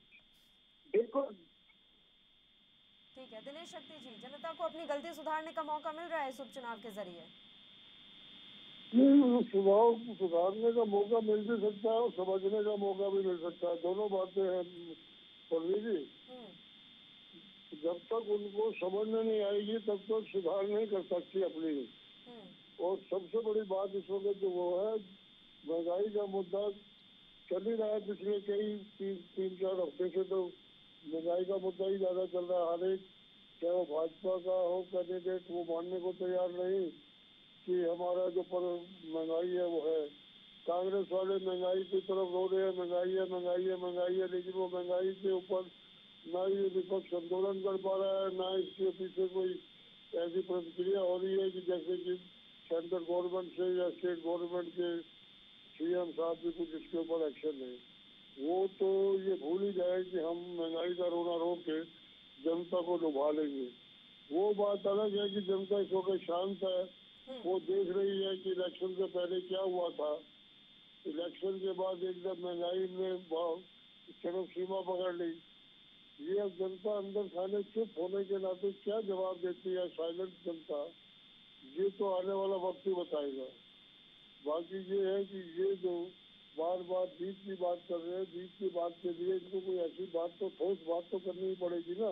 बिल्कुल ठीक है दिनेश शक्ति जी, जनता को अपनी गलती सुधारने का मौका मिल रहा है इस उपचुनाव के जरिए? सुधारने का मौका मिल भी सकता है और समझने का मौका भी मिल सकता है, दोनों बातें हैं पल्लवी जी। जब तक उनको समझ में नहीं आएगी तब तक सुधार नहीं कर सकती अपनी। और सबसे बड़ी बात इस वक्त जो वो है, महंगाई का मुद्दा चल ही रहा है पिछले कई 3-4 हफ्ते से, तो महंगाई का मुद्दा ही ज्यादा चल रहा है। हर एक, चाहे वो भाजपा का हो कैंडिडेट, वो मानने को तैयार नहीं कि हमारा जो महंगाई है वो है। कांग्रेस वाले महंगाई की तरफ रो रहे हैं, महंगाई है महंगाई है महंगाई है, लेकिन वो महंगाई के ऊपर ना ये विपक्ष आंदोलन कर पा रहा है, ना इसके पीछे कोई ऐसी प्रतिक्रिया हो रही है कि जैसे कि सेंट्रल गवर्नमेंट से या स्टेट गवर्नमेंट के सीएम साहब भी कुछ इसके ऊपर एक्शन है। वो तो ये भूल ही जाए कि हम महंगाई का रोना रो के जनता को डुबा लेंगे। वो बात अलग है कि जनता इस वक्त शांत है, वो देख रही है कि इलेक्शन से पहले क्या हुआ था, इलेक्शन के बाद एकदम महंगाई ने चरम सीमा पकड़ ली। ये अब जनता अंदर खाने चुप होने के नाते क्या जवाब देती है साइलेंट जनता, ये तो आने वाला वक्त ही बताएगा। बाकी ये है कि ये जो बार बार जीत की बात कर रहे हैं, जीत की बात के लिए इनको कोई ऐसी बात तो ठोस बात तो करनी ही पड़ेगी ना,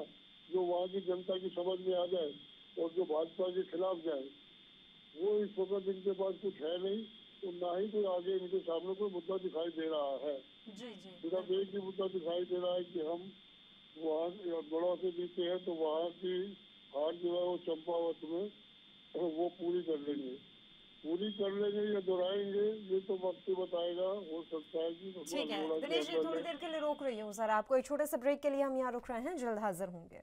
जो वहाँ की जनता की समझ में आ जाए और जो भाजपा के खिलाफ जाए। वो इस वक्त इनके पास कुछ है नहीं, तो ना ही कोई आगे इनके सामने कोई मुद्दा दिखाई दे रहा है। सिर्फ एक ही मुद्दा दिखाई दे रहा है कि हम वहाँ बड़ा से जीते हैं तो वहाँ की हार जो है वो चंपावत में वो पूरी कर लेंगे या दोहराएंगे, ये तो वक्त ही बताएगा। हो सकता है कि ठीक है दिनेश जी, थोड़ी देर के लिए रोक रही हूँ सर आपको, एक छोटे से ब्रेक के लिए हम यहाँ रुक रहे हैं, जल्द हाजिर होंगे।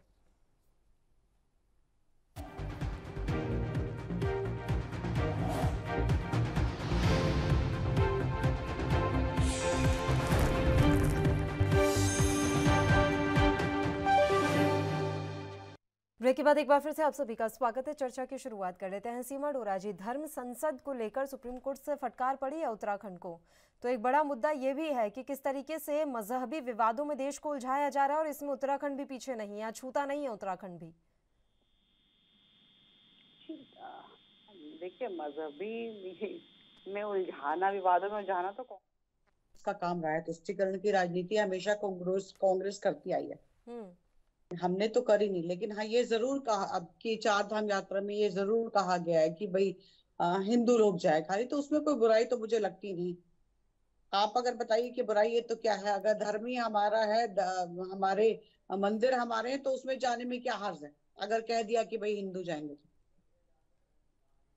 ब्रेक के बाद एक बार फिर से आप सभी का स्वागत है। चर्चा की शुरुआत कर लेते हैं। सीमा डोरा जी, धर्म संसद को लेकर सुप्रीम कोर्ट से फटकार पड़ी है उत्तराखंड को, तो एक बड़ा मुद्दा ये भी है कि किस तरीके से मजहबी विवादों में देश को उलझाया जा रहा है और इसमें उत्तराखंड भी पीछे नहीं है, छूता नहीं है उत्तराखंड भी। देखिए, मजहबी में उलझाना, विवादों में उलझाना तो का काम रहा है। तुष्टीकरण की राजनीति हमेशा कांग्रेस करती आई है, हमने तो करी नहीं। लेकिन हाँ, ये जरूर कहा अब की 4 धाम यात्रा में ये जरूर कहा गया है कि भाई हिंदू लोग जाए खाली, तो उसमें कोई बुराई तो मुझे लगती नहीं। आप अगर बताइए कि बुराई है तो क्या है? अगर धर्म ही हमारा है, हमारे मंदिर हमारे हैं, तो उसमें जाने में क्या हर्ज है? अगर कह दिया कि भाई हिंदू जाएंगे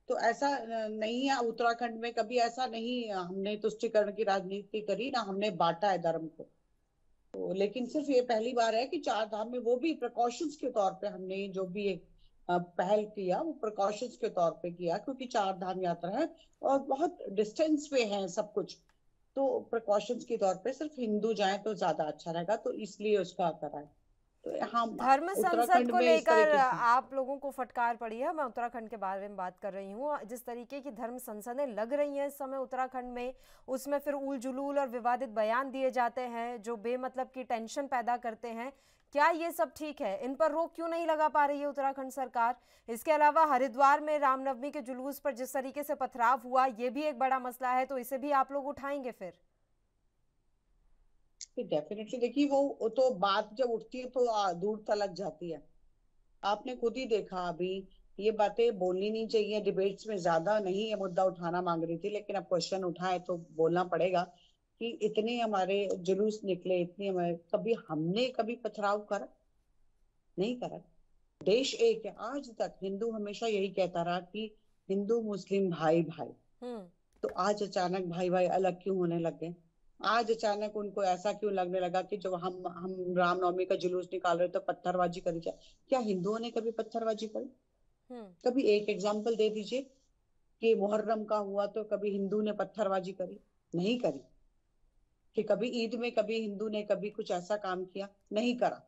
तो ऐसा नहीं है। उत्तराखंड में कभी ऐसा नहीं हमने तुष्टीकरण की राजनीति करी, ना हमने बांटा है धर्म को। तो लेकिन सिर्फ ये पहली बार है कि 4 धाम में, वो भी प्रिकॉशंस के तौर पे हमने जो भी एक पहल किया, वो प्रिकॉशंस के तौर पे किया, क्योंकि 4 धाम यात्रा है और बहुत डिस्टेंस पे है सब कुछ। तो प्रिकॉशंस के तौर पे सिर्फ हिंदू जाए तो ज्यादा अच्छा रहेगा, तो इसलिए उसका करा है। तो हाँ, धर्म संसद उत्तराखंड को में इस लेकर तरीके से आप लोगों को फटकार पड़ी है। मैं उत्तराखंड के बारे में बात कर रही हूँ। जिस तरीके की धर्म संसदें लग रही हैं इस समय उत्तराखंड में, उसमें फिर उल जुलूल और विवादित बयान दिए जाते हैं जो बेमतलब की टेंशन पैदा करते हैं। क्या ये सब ठीक है? इन पर रोक क्यों नहीं लगा पा रही है उत्तराखंड सरकार? इसके अलावा हरिद्वार में रामनवमी के जुलूस पर जिस तरीके से पथराव हुआ, ये भी एक बड़ा मसला है, तो इसे भी आप लोग उठाएंगे फिर? डेफिनेटली देखिए, वो तो बात जब उठती है तो दूर तलक जाती है। आपने खुद ही देखा अभी, ये बातें बोलनी नहीं चाहिए, डिबेट्स में ज्यादा नहीं ये मुद्दा उठाना मांग रही थी, लेकिन अब क्वेश्चन उठाए तो बोलना पड़ेगा कि इतने हमारे जुलूस निकले, इतने हमारे, कभी हमने कभी पथराव करा? नहीं करा। देश एक है। आज तक हिंदू हमेशा यही कहता रहा कि हिंदू मुस्लिम भाई भाई। तो आज अचानक भाई भाई अलग क्यों होने लग गए? आज अचानक उनको ऐसा क्यों लगने लगा कि जब हम रामनवमी का जुलूस निकाल रहे तो पत्थरबाजी करी जाए? क्या हिंदुओं ने कभी पत्थरबाजी करी? कभी एक एग्जाम्पल दे दीजिए कि मुहर्रम का हुआ तो कभी हिंदू ने पत्थरबाजी करी? नहीं करी। कि कभी ईद में कभी हिंदू ने कभी कुछ ऐसा काम किया? नहीं करा।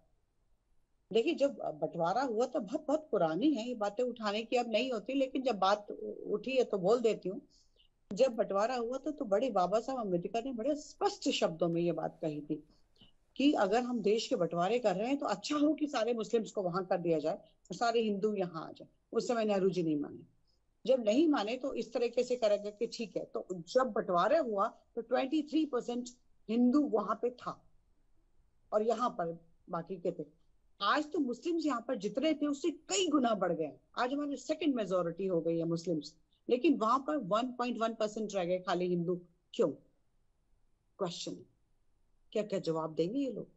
देखिए, जब बंटवारा हुआ तो बहुत बहुत पुरानी है ये बातें, उठाने की अब नहीं होती, लेकिन जब बात उठी है तो बोल देती हूँ। जब बंटवारा हुआ था तो बड़े बाबा साहब अम्बेडकर ने बड़े स्पष्ट शब्दों में ये बात कही थी कि अगर हम देश के बंटवारे कर रहे हैं तो अच्छा हो कि सारे मुस्लिम्स को वहां कर दिया जाए और सारे हिंदू यहाँ आ जाए। उस समय नेहरू जी नहीं माने। जब नहीं माने तो इस तरीके से करेंगे कि ठीक है। तो जब बंटवारा हुआ तो 23% हिंदू वहां पे था और यहाँ पर बाकी के थे। आज तो मुस्लिम्स यहाँ पर जितने थे उससे कई गुना बढ़ गए। आज हमारी सेकंड मेजोरिटी हो गई है मुस्लिम्स, लेकिन वहां पर 1.1% रह गए खाली हिंदू। क्यों? क्वेश्चन। क्या क्या जवाब देंगे ये लोग?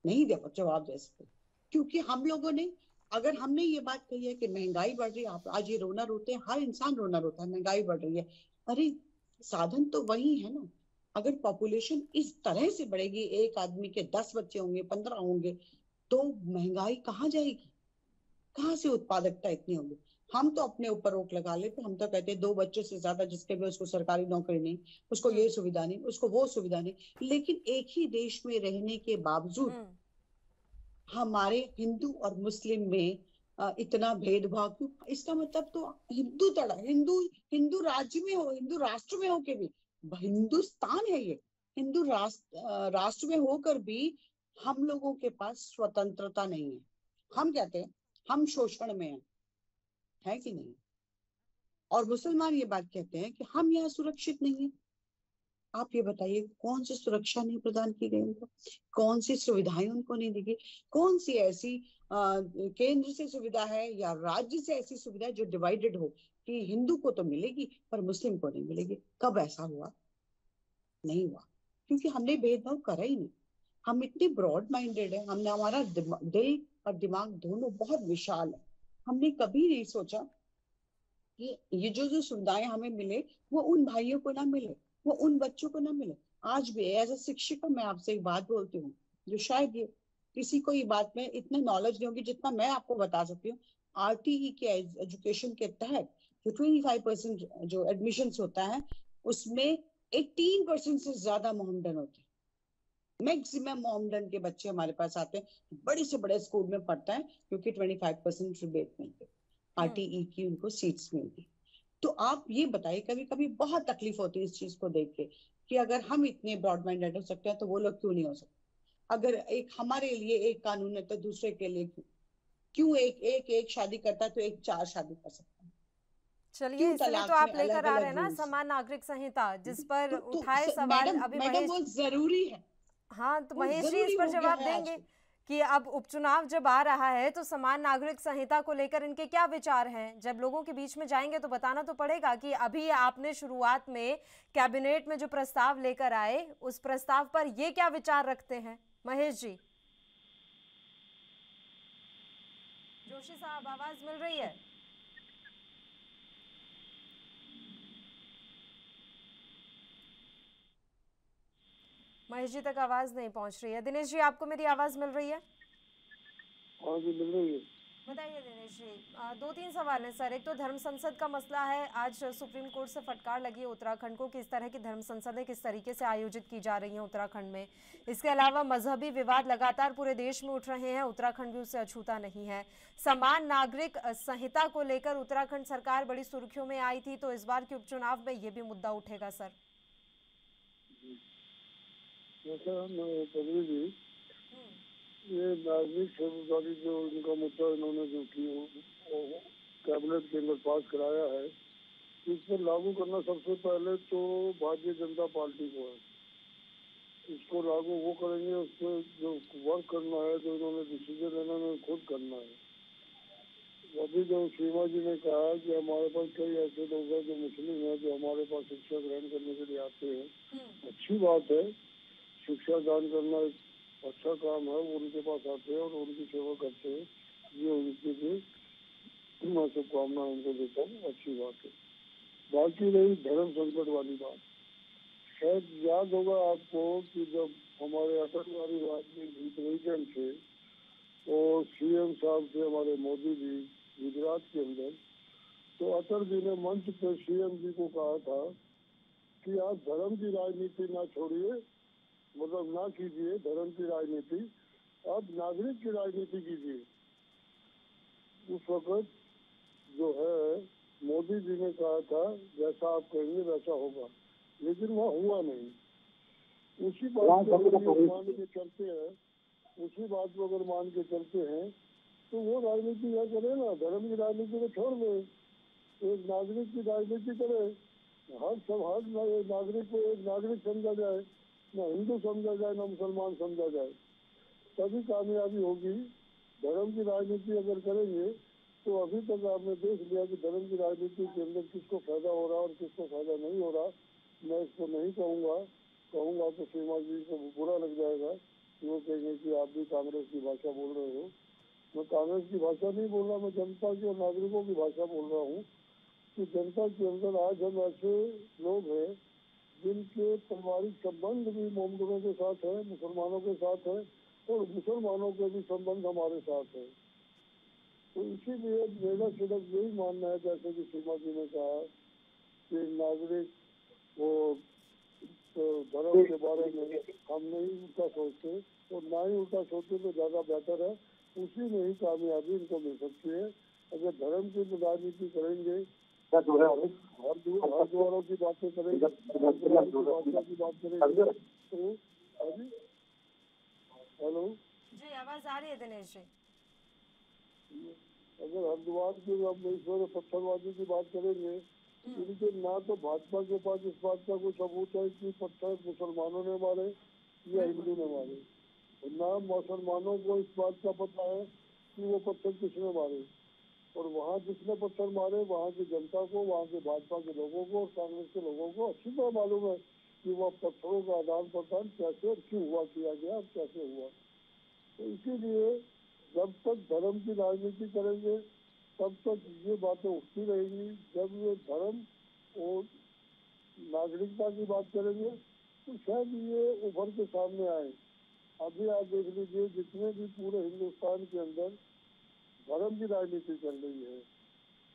नहीं दे जवाब दे सकते, क्योंकि हम लोगों ने, अगर हमने ये बात कही है कि महंगाई बढ़ रही है, आप आज ये रोना रोते हैं, हर इंसान रोना रोता है महंगाई बढ़ रही है। अरे साधन तो वही है ना। अगर पॉपुलेशन इस तरह से बढ़ेगी, एक आदमी के 10 बच्चे होंगे, 15 होंगे, तो महंगाई कहाँ जाएगी? कहाँ से उत्पादकता इतनी होगी? हम तो अपने ऊपर रोक लगा लेते। हम तो कहते हैं 2 बच्चों से ज्यादा जिसके भी, उसको सरकारी नौकरी नहीं, उसको ये सुविधा नहीं, उसको वो सुविधा नहीं। लेकिन एक ही देश में रहने के बावजूद हमारे हिंदू और मुस्लिम में इतना भेदभाव क्यों? इसका मतलब तो हिंदू राज्य में हो, हिंदू राष्ट्र में हो के भी, हिंदुस्तान है ये, हिंदू राष्ट्र में होकर भी हम लोगों के पास स्वतंत्रता नहीं है। हम कहते हैं हम शोषण में है कि नहीं? और मुसलमान ये बात कहते हैं कि हम यहाँ सुरक्षित नहीं है। आप ये बताइए, कौन सी सुरक्षा नहीं प्रदान की गई उनको? कौन सी सुविधाएं उनको नहीं दी गई? कौन सी ऐसी केंद्र से सुविधा है या राज्य से ऐसी सुविधा है जो डिवाइडेड हो कि हिंदू को तो मिलेगी पर मुस्लिम को नहीं मिलेगी? कब ऐसा हुआ? नहीं हुआ, क्योंकि हमने भेदभाव करा ही नहीं। हम इतने ब्रॉड माइंडेड है, हमने, हमारा दिल और दिमाग दोनों बहुत विशाल है। हमने कभी नहीं सोचा कि ये जो सुविधाएं हमें मिले वो उन भाइयों को ना मिले, वो उन बच्चों को ना मिले। आज भी एज अ शिक्षिका मैं आपसे एक बात बोलती हूँ जो शायद ये किसी को ये बात में इतना नॉलेज नहीं होगी जितना मैं आपको बता सकती हूँ। आरटीई के एजुकेशन के तहत जो 25% जो एडमिशन होता है उसमें 18% से ज्यादा मोहम्मदन होते हैं। मैक्सिमम मोहम्मदन के बच्चे हमारे पास आते हैं, बड़े से बड़े स्कूल में पढ़ता है, क्योंकि 25% रिबेट मिलती है, आरटीई की उनको सीट्स मिलती। तो आप ये बताइए, कभी कभी बहुत तकलीफ होती है इस चीज को देख के कि अगर हम इतने ब्रॉड माइंडेड हो सकते हैं तो वो लोग क्यों नहीं हो सकते? अगर एक हमारे लिए एक कानून है तो दूसरे के लिए क्यों? एक शादी करता है तो एक 4 शादी कर सकता है? चलिए, क्यों इसलिए तलाक तो आप में लेकर अलग आ अलग रहे हैं ना रूल्स? समान नागरिक संहिता, जिस पर तो उठाए सवाल मैडम अभी मैडम महेश। वो जरूरी है, हाँ, तो वो महेश जी इस जरूरी पर हो गया जवाब है देंगे आजकल। कि अब उपचुनाव जब आ रहा है तो समान नागरिक संहिता को लेकर इनके क्या विचार हैं। जब लोगों के बीच में जाएंगे तो बताना तो पड़ेगा कि अभी आपने शुरुआत में कैबिनेट में जो प्रस्ताव लेकर आए, उस प्रस्ताव पर ये क्या विचार रखते हैं महेश जी। जोशी साहब, आवाज मिल रही है? महेश जी तक आवाज नहीं पहुंच रही है। दिनेश जी, आपको मेरी आवाज मिल रही है? हाँ जी, मिल रही है। बताइए दिनेश जी, 2-3 सवाल हैं सर। एक तो धर्म संसद का मसला है, आज सुप्रीम कोर्ट से फटकार लगी है उत्तराखंड को कि इस तरह की धर्म संसदें किस तरीके से आयोजित की जा रही हैं उत्तराखंड में। इसके अलावा मजहबी विवाद लगातार पूरे देश में उठ रहे हैं, उत्तराखंड भी उससे अछूता नहीं है। समान नागरिक संहिता को लेकर उत्तराखंड सरकार बड़ी सुर्खियों में आई थी, तो इस बार के उपचुनाव में ये भी मुद्दा उठेगा सर? ये नागरिक सेवादारी जो इनका मुद्दा इन्होंने जो की कैबिनेट के अंदर पास कराया है, इस पर लागू करना सबसे पहले तो भारतीय जनता पार्टी को है। इसको लागू वो करेंगे, उस पर जो वर्क करना है, जो इन्होंने डिसीजन लेना है, खुद करना है। अभी जो सीमा जी ने कहा कि हमारे पास कई ऐसे लोग हैं जो मुस्लिम हैं, जो हमारे पास शिक्षा ग्रहण करने के लिए आते हैं, अच्छी बात है, शिक्षा दान करना एक अच्छा काम है। वो उनके पास आते हैं और उनकी सेवा करते हैं, ये उनके लिए मैं शुभकामनाएं उनको देता हूँ, अच्छी बात है। बाकी रही धर्म संकट वाली बात, शायद याद होगा आपको कि जब हमारे अटल बिहारी वाजपेयी प्रेसिडेंट थे और सीएम साहब थे हमारे मोदी जी गुजरात के अंदर, तो अटल जी ने मंच पर सीएम जी को कहा था कि आप धर्म की राजनीति ना छोड़िए, मतलब ना कीजिए धर्म की राजनीति, आप नागरिक की राजनीति कीजिए। उस वक्त जो है मोदी जी ने कहा था जैसा आप कहेंगे वैसा होगा, लेकिन वह हुआ नहीं। उसी बात को अगर मान के चलते हैं, उसी बात को अगर मान के चलते हैं तो वो राजनीति क्या करे ना, धर्म की राजनीति को छोड़ दे, एक नागरिक की राजनीति करे। हर नागरिक को एक नागरिक समझा जाए, न हिंदू समझा जाए न मुसलमान समझा जाए, तभी कामयाबी होगी। धर्म की राजनीति अगर करेंगे तो अभी तक आपने देख लिया कि धर्म की राजनीति के अंदर किसको फायदा हो रहा और किसको फायदा नहीं हो रहा। मैं इसको नहीं कहूँगा तो सीमा जी को बुरा लग जाएगा, वो कहेंगे कि आप भी कांग्रेस की भाषा बोल रहे हो। मैं कांग्रेस की भाषा नहीं बोल रहा, मैं जनता की और नागरिकों की भाषा बोल रहा हूँ कि जनता के अंदर आज हम ऐसे लोग हैं जिनके पारिवारिक संबंध भी मोमडनों के साथ है, मुसलमानों के साथ है, और मुसलमानों के भी संबंध हमारे साथ है। तो इसीलिए मेरा सिर्फ यही मानना है, जैसे कि सीमा जी ने कहा कि नागरिक वो तो धर्म के बारे में हम नहीं उल्टा सोचते, और ना ही उल्टा सोचते तो ज़्यादा बेहतर है, उसी में ही कामयाबी इनको मिल सकती है। अगर धर्म की राजनीति करेंगे, हरिद्वारों की बातें करेंगे, की बात करेंगे तो अभी हेलो जी, आवाज आ रही है दिनेश जी? अगर हरिद्वार की ईश्वर पत्थरबाजी की बात करेंगे, इनके ना तो भाजपा के पास इस बात का कोई सबूत है कि पत्थर मुसलमानों ने मारे या हिंदू ने मारे, ना मुसलमानों को इस बात का पता है कि वो पत्थर किसने मारे, और वहाँ जिसने पत्थर मारे वहाँ की जनता को, वहाँ के भाजपा के लोगों को और कांग्रेस के लोगों को अच्छी तरह मालूम है कि वह पत्थरों का आदान प्रदान कैसे और क्यों हुआ, किया गया और कैसे हुआ। तो इसीलिए जब तक धर्म की राजनीति करेंगे तब तक ये बातें उठती रहेंगी। जब ये धर्म और नागरिकता की बात करेंगे तो शायद ये उभर के सामने आए। अभी आप देख लीजिए, जितने भी पूरे हिंदुस्तान के अंदर धर्म की राजनीति चल रही है,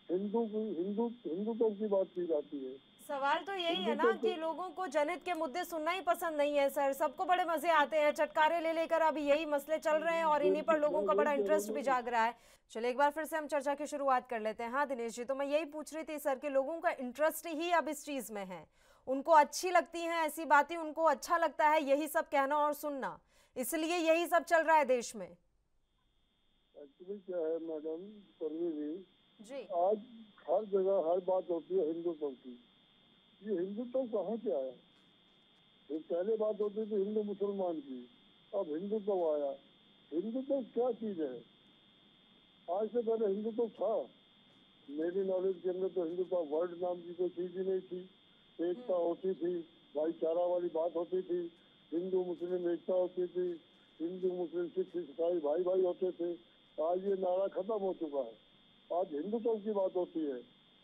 हिंदुत्व की बात की जाती है। सवाल तो यही है ना कि लोगों को जनहित के मुद्दे सुनना ही पसंद नहीं है सर। सबको बड़े मजे आते हैं, चटकारे ले लेकर अभी यही मसले चल रहे हैं और इन्हीं पर लोगों का बड़ा इंटरेस्ट भी जाग रहा है। चलिए एक बार फिर से हम चर्चा की शुरुआत कर लेते हैं। हाँ दिनेश जी, तो मैं यही पूछ रही थी सर कि लोगों का इंटरेस्ट ही अब इस चीज में है, उनको अच्छी लगती हैं ऐसी बातें, उनको अच्छा लगता है यही सब कहना और सुनना, इसलिए यही सब चल रहा है देश में। एक्चुअली क्या है मैडम परवीन जी, जी। आज हर जगह हर बात होती है हिंदुत्व की। ये हिंदुत्व कहाँ से आया? ये पहले बात होती थी हिंदू मुसलमान की, अब हिंदुत्व आया। हिंदुत्व क्या चीज है? आज से पहले हिंदुत्व था? मेरी नॉलेज के अंदर तो हिंदुत्व वर्ड नाम की कोई चीज ही नहीं थी। एकता होती थी, भाईचारा वाली बात होती थी, हिंदू मुस्लिम एकता होती थी, हिंदू मुस्लिम सिख ईसाई भाई भाई होते थे। आज ये नारा खत्म हो चुका है, आज हिंदुत्व की बात होती है।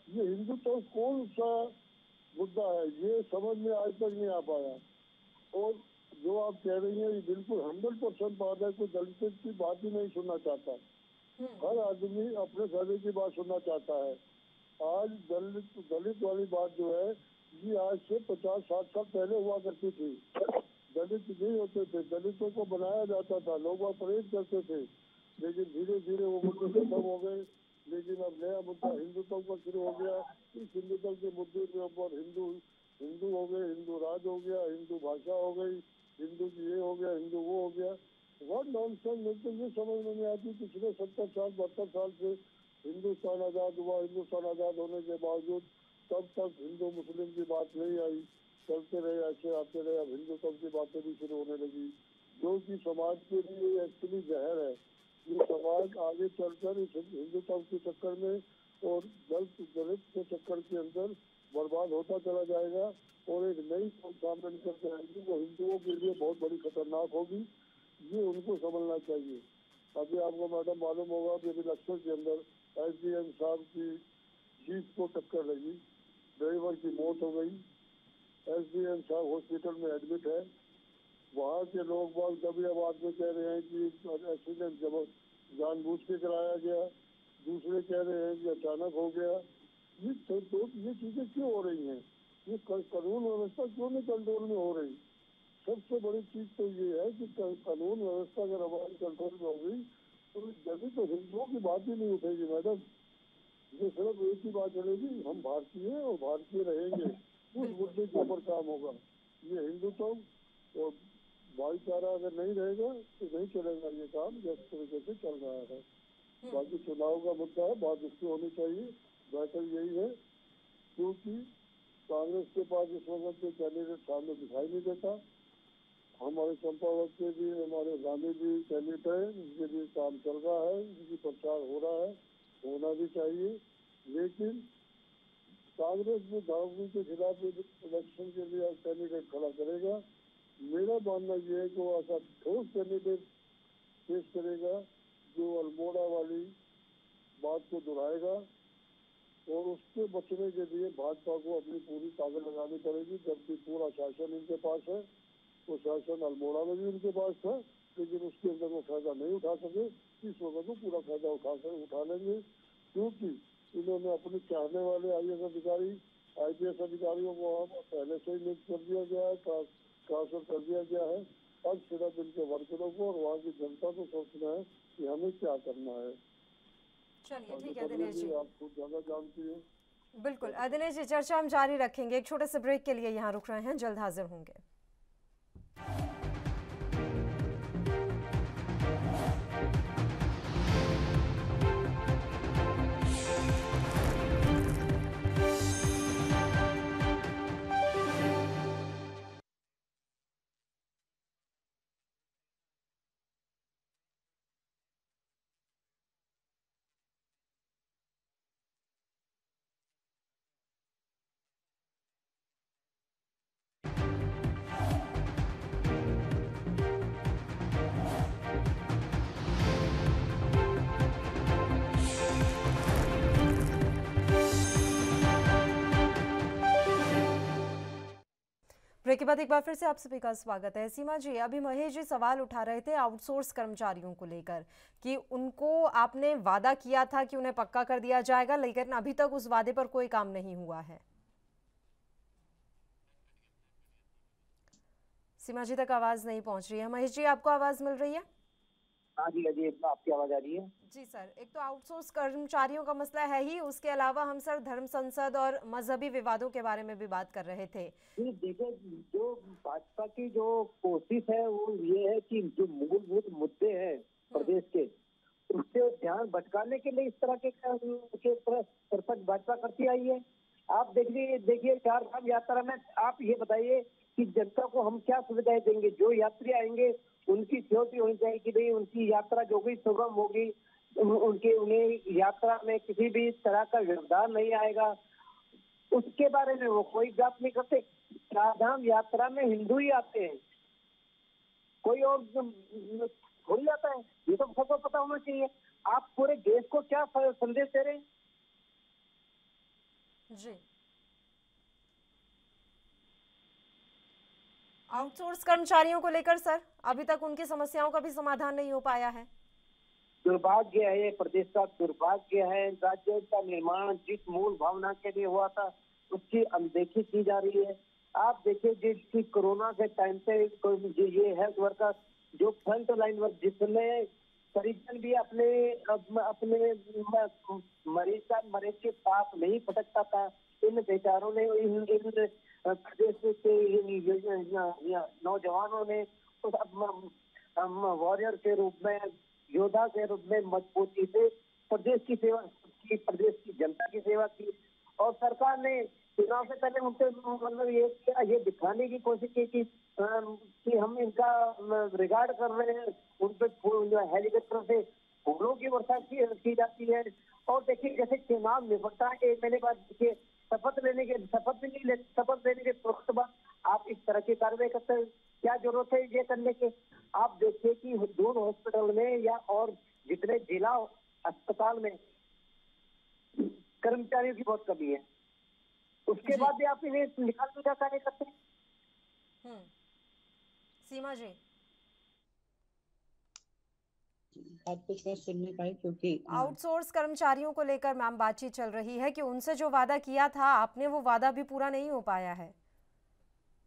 ये हिंदुत्व कौन सा मुद्दा है ये समझ में आज तक नहीं आ पाया। और जो आप कह रही हैं ये बिल्कुल 100% बात है। कोई दलित की बात ही नहीं सुनना चाहता, हर आदमी अपने फायदे की बात सुनना चाहता है। आज दलित वाली बात जो है ये आज से 50-60 साल पहले हुआ करती थी। दलित नहीं होते थे, दलितों को बनाया जाता था, लोग परहेज करते थे, लेकिन धीरे धीरे वो मुद्दे खत्म हो गए। लेकिन अब नया मुद्दा हिंदुत्व का शुरू हो गया। इस हिंदुत्व के मुद्दे के ऊपर हिंदू हो गए, हिंदू राज हो गया, हिंदू भाषा हो गई, हिंदू ये हो गया, हिंदू वो हो गया। बहुत नॉनसेंस। मुझे तो ये समझ में नहीं आती पिछले 70 साल 72 साल से हिंदुस्तान आज़ाद हुआ। हिंदुस्तान आज़ाद होने के बावजूद तब तक हिंदू मुस्लिम की बात नहीं आई, चलते रहे ऐसे आते रहे। अब हिंदुत्व की बातें भी शुरू होने लगी, जो कि समाज के लिए एक्चुअली जहर है। ये समाज आगे चलकर इस हिंदुत्व के चक्कर में और दलित के चक्कर के अंदर बर्बाद होता चला जाएगा और एक नई सामने निकल कर आएगी, वो हिंदुओं के लिए बहुत बड़ी खतरनाक होगी। ये उनको समझना चाहिए। अभी आपको मैडम मालूम होगा कि अभी लक्ष्मण के अंदर SDM साहब की जीप को टक्कर लगी, ड्राइवर की मौत हो गई। SDM साहब हॉस्पिटल में एडमिट है। वहाँ के लोग बाग दबियाबाद में कह रहे हैं कि एक्सीडेंट जब जानबूझ के कराया गया, दूसरे कह रहे हैं कि अचानक हो गया। ये चीजें क्यों हो रही हैं? ये कानून व्यवस्था क्यों नहीं कंट्रोल में हो रही? सबसे बड़ी चीज तो ये है कि कानून व्यवस्था अगर हमारी कंट्रोल में होगी तो जैसे तो हिंदुओं की बात ही नहीं उठेगी मैडम। ये सिर्फ एक ही बात चलेगी, हम भारतीय हैं और भारतीय रहेंगे, उस मुद्दे के ऊपर काम होगा। ये हिंदुत्व और भाईचारा अगर नहीं रहेगा तो नहीं चलेगा ये काम जिस तरीके से चल रहा है। बाकी चुनाव का मुद्दा है, बात उसकी होनी चाहिए। बेहतर यही है क्योंकि कांग्रेस के पास इस वक्त के कैंडिडेट सामने दिखाई नहीं देता। हमारे चंपावत के भी हमारे गांधी जी कैंडिडेट है, इनके भी काम चल रहा है, इनकी प्रचार हो रहा है, होना भी चाहिए। लेकिन कांग्रेस भी धांधली के खिलाफ इलेक्शन के लिए कैंडिडेट खड़ा करेगा। मेरा मानना यह है कि वो ऐसा ठोस कैंडिडेट पेश करेगा जो अल्मोड़ा वाली बात को दोहराएगा और उसके बचने के लिए भाजपा को अपनी पूरी ताकत लगानी पड़ेगी। जबकि पूरा शासन इनके पास है, वो शासन अल्मोड़ा में भी इनके पास था, लेकिन उसके अंदर वो फायदा नहीं उठा सके। इस वक्त वो पूरा फायदा उठा लेंगे क्योंकि इन्होंने अपने चाहने वाले IAS अधिकारी IPS अधिकारियों को पहले से ही नियुक्त कर दिया गया है, ट्रांसफर कर दिया गया है। अब सिर्फ इनके वर्करों को और वहाँ की जनता को सोचना है कि हमें क्या करना है। चलिए ठीक है दिनेश जी, आप खुद ज्यादा जानती है। बिल्कुल दिनेश जी, चर्चा हम जारी रखेंगे। एक छोटे से ब्रेक के लिए यहाँ रुक रहे हैं, जल्द हाजिर होंगे। ब्रेक के बाद एक बार फिर से आप सभी का स्वागत है। सीमा जी, अभी महेश जी सवाल उठा रहे थे आउटसोर्स कर्मचारियों को लेकर कि उनको आपने वादा किया था कि उन्हें पक्का कर दिया जाएगा, लेकिन अभी तक उस वादे पर कोई काम नहीं हुआ है। सीमा जी तक आवाज नहीं पहुंच रही है। महेश जी, आपको आवाज मिल रही है? हाँ जी, आपकी आवाज आ रही है? जी सर, एक तो आउटसोर्स कर्मचारियों का मसला है ही, उसके अलावा हम सर धर्म संसद और मजहबी विवादों के बारे में भी बात कर रहे थे। देखिए, जो भाजपा की जो कोशिश है वो ये है कि जो मूलभूत मुद्दे हैं प्रदेश के उससे ध्यान भटकाने के लिए इस तरह के सरपंच भाजपा करती आई है। आप देखिए 4 धाम यात्रा में आप ये बताइए कि जनता को हम क्या सुविधाएं देंगे। जो यात्री आएंगे उनकी सिक्योरिटी होनी चाहिए कि भाई उनकी यात्रा जो भी सुगम होगी, उन्हें यात्रा में किसी भी तरह का व्यवधान नहीं आएगा, उसके बारे में वो कोई बात नहीं करते। 4 धाम यात्रा में हिंदू ही आते हैं, कोई और थोड़ी आता है, ये तो सबको पता होना चाहिए। आप पूरे देश को क्या संदेश दे रहे हैं? जी, आउटसोर्स कर्मचारियों को लेकर सर अभी तक उनकी समस्याओं का भी समाधान नहीं हो पाया है। दुर्भाग्य है, प्रदेश का दुर्भाग्य है। राज्य का निर्माण जिस मूल भावना के लिए हुआ था उसकी अनदेखी की जा रही है। आप देखिए जिसकी कोरोना के टाइम पे ये हेल्थ वर्कर जो फ्रंट लाइन वर्क, जिसमें परिजन भी अपने मरीज के पास नहीं फटकता था, इन बेचारों ने इन प्रदेश के नौजवानों ने वॉरियर के रूप में, योद्धा के रूप में मजबूती से प्रदेश की सेवा की, प्रदेश की जनता की सेवा की। और सरकार ने चुनाव से पहले उनसे मतलब ये दिखाने की कोशिश की कि हम इनका रिगार्ड कर रहे हैं, उन पर हेलीकॉप्टर से फूलों की वर्षा की जाती है। और देखिए जैसे चुनाव निपटता है 1 महीने बाद, देखिए शपथ लेने के तुरंत बाद आप इस तरह की कार्रवाई करते हैं। क्या जरूरत है ये करने के? आप देखिए कि दूर हॉस्पिटल में या और जितने जिला अस्पताल में कर्मचारियों की बहुत कमी है, उसके बाद भी आप इन्हें निकालने का कार्य करते हैं। सीमा जी, बात कुछ मैं सुन नहीं पाई क्योंकि आउटसोर्स कर्मचारियों को लेकर मैम बातचीत चल रही है कि उनसे जो वादा किया था आपने, वो वादा भी पूरा नहीं हो पाया है।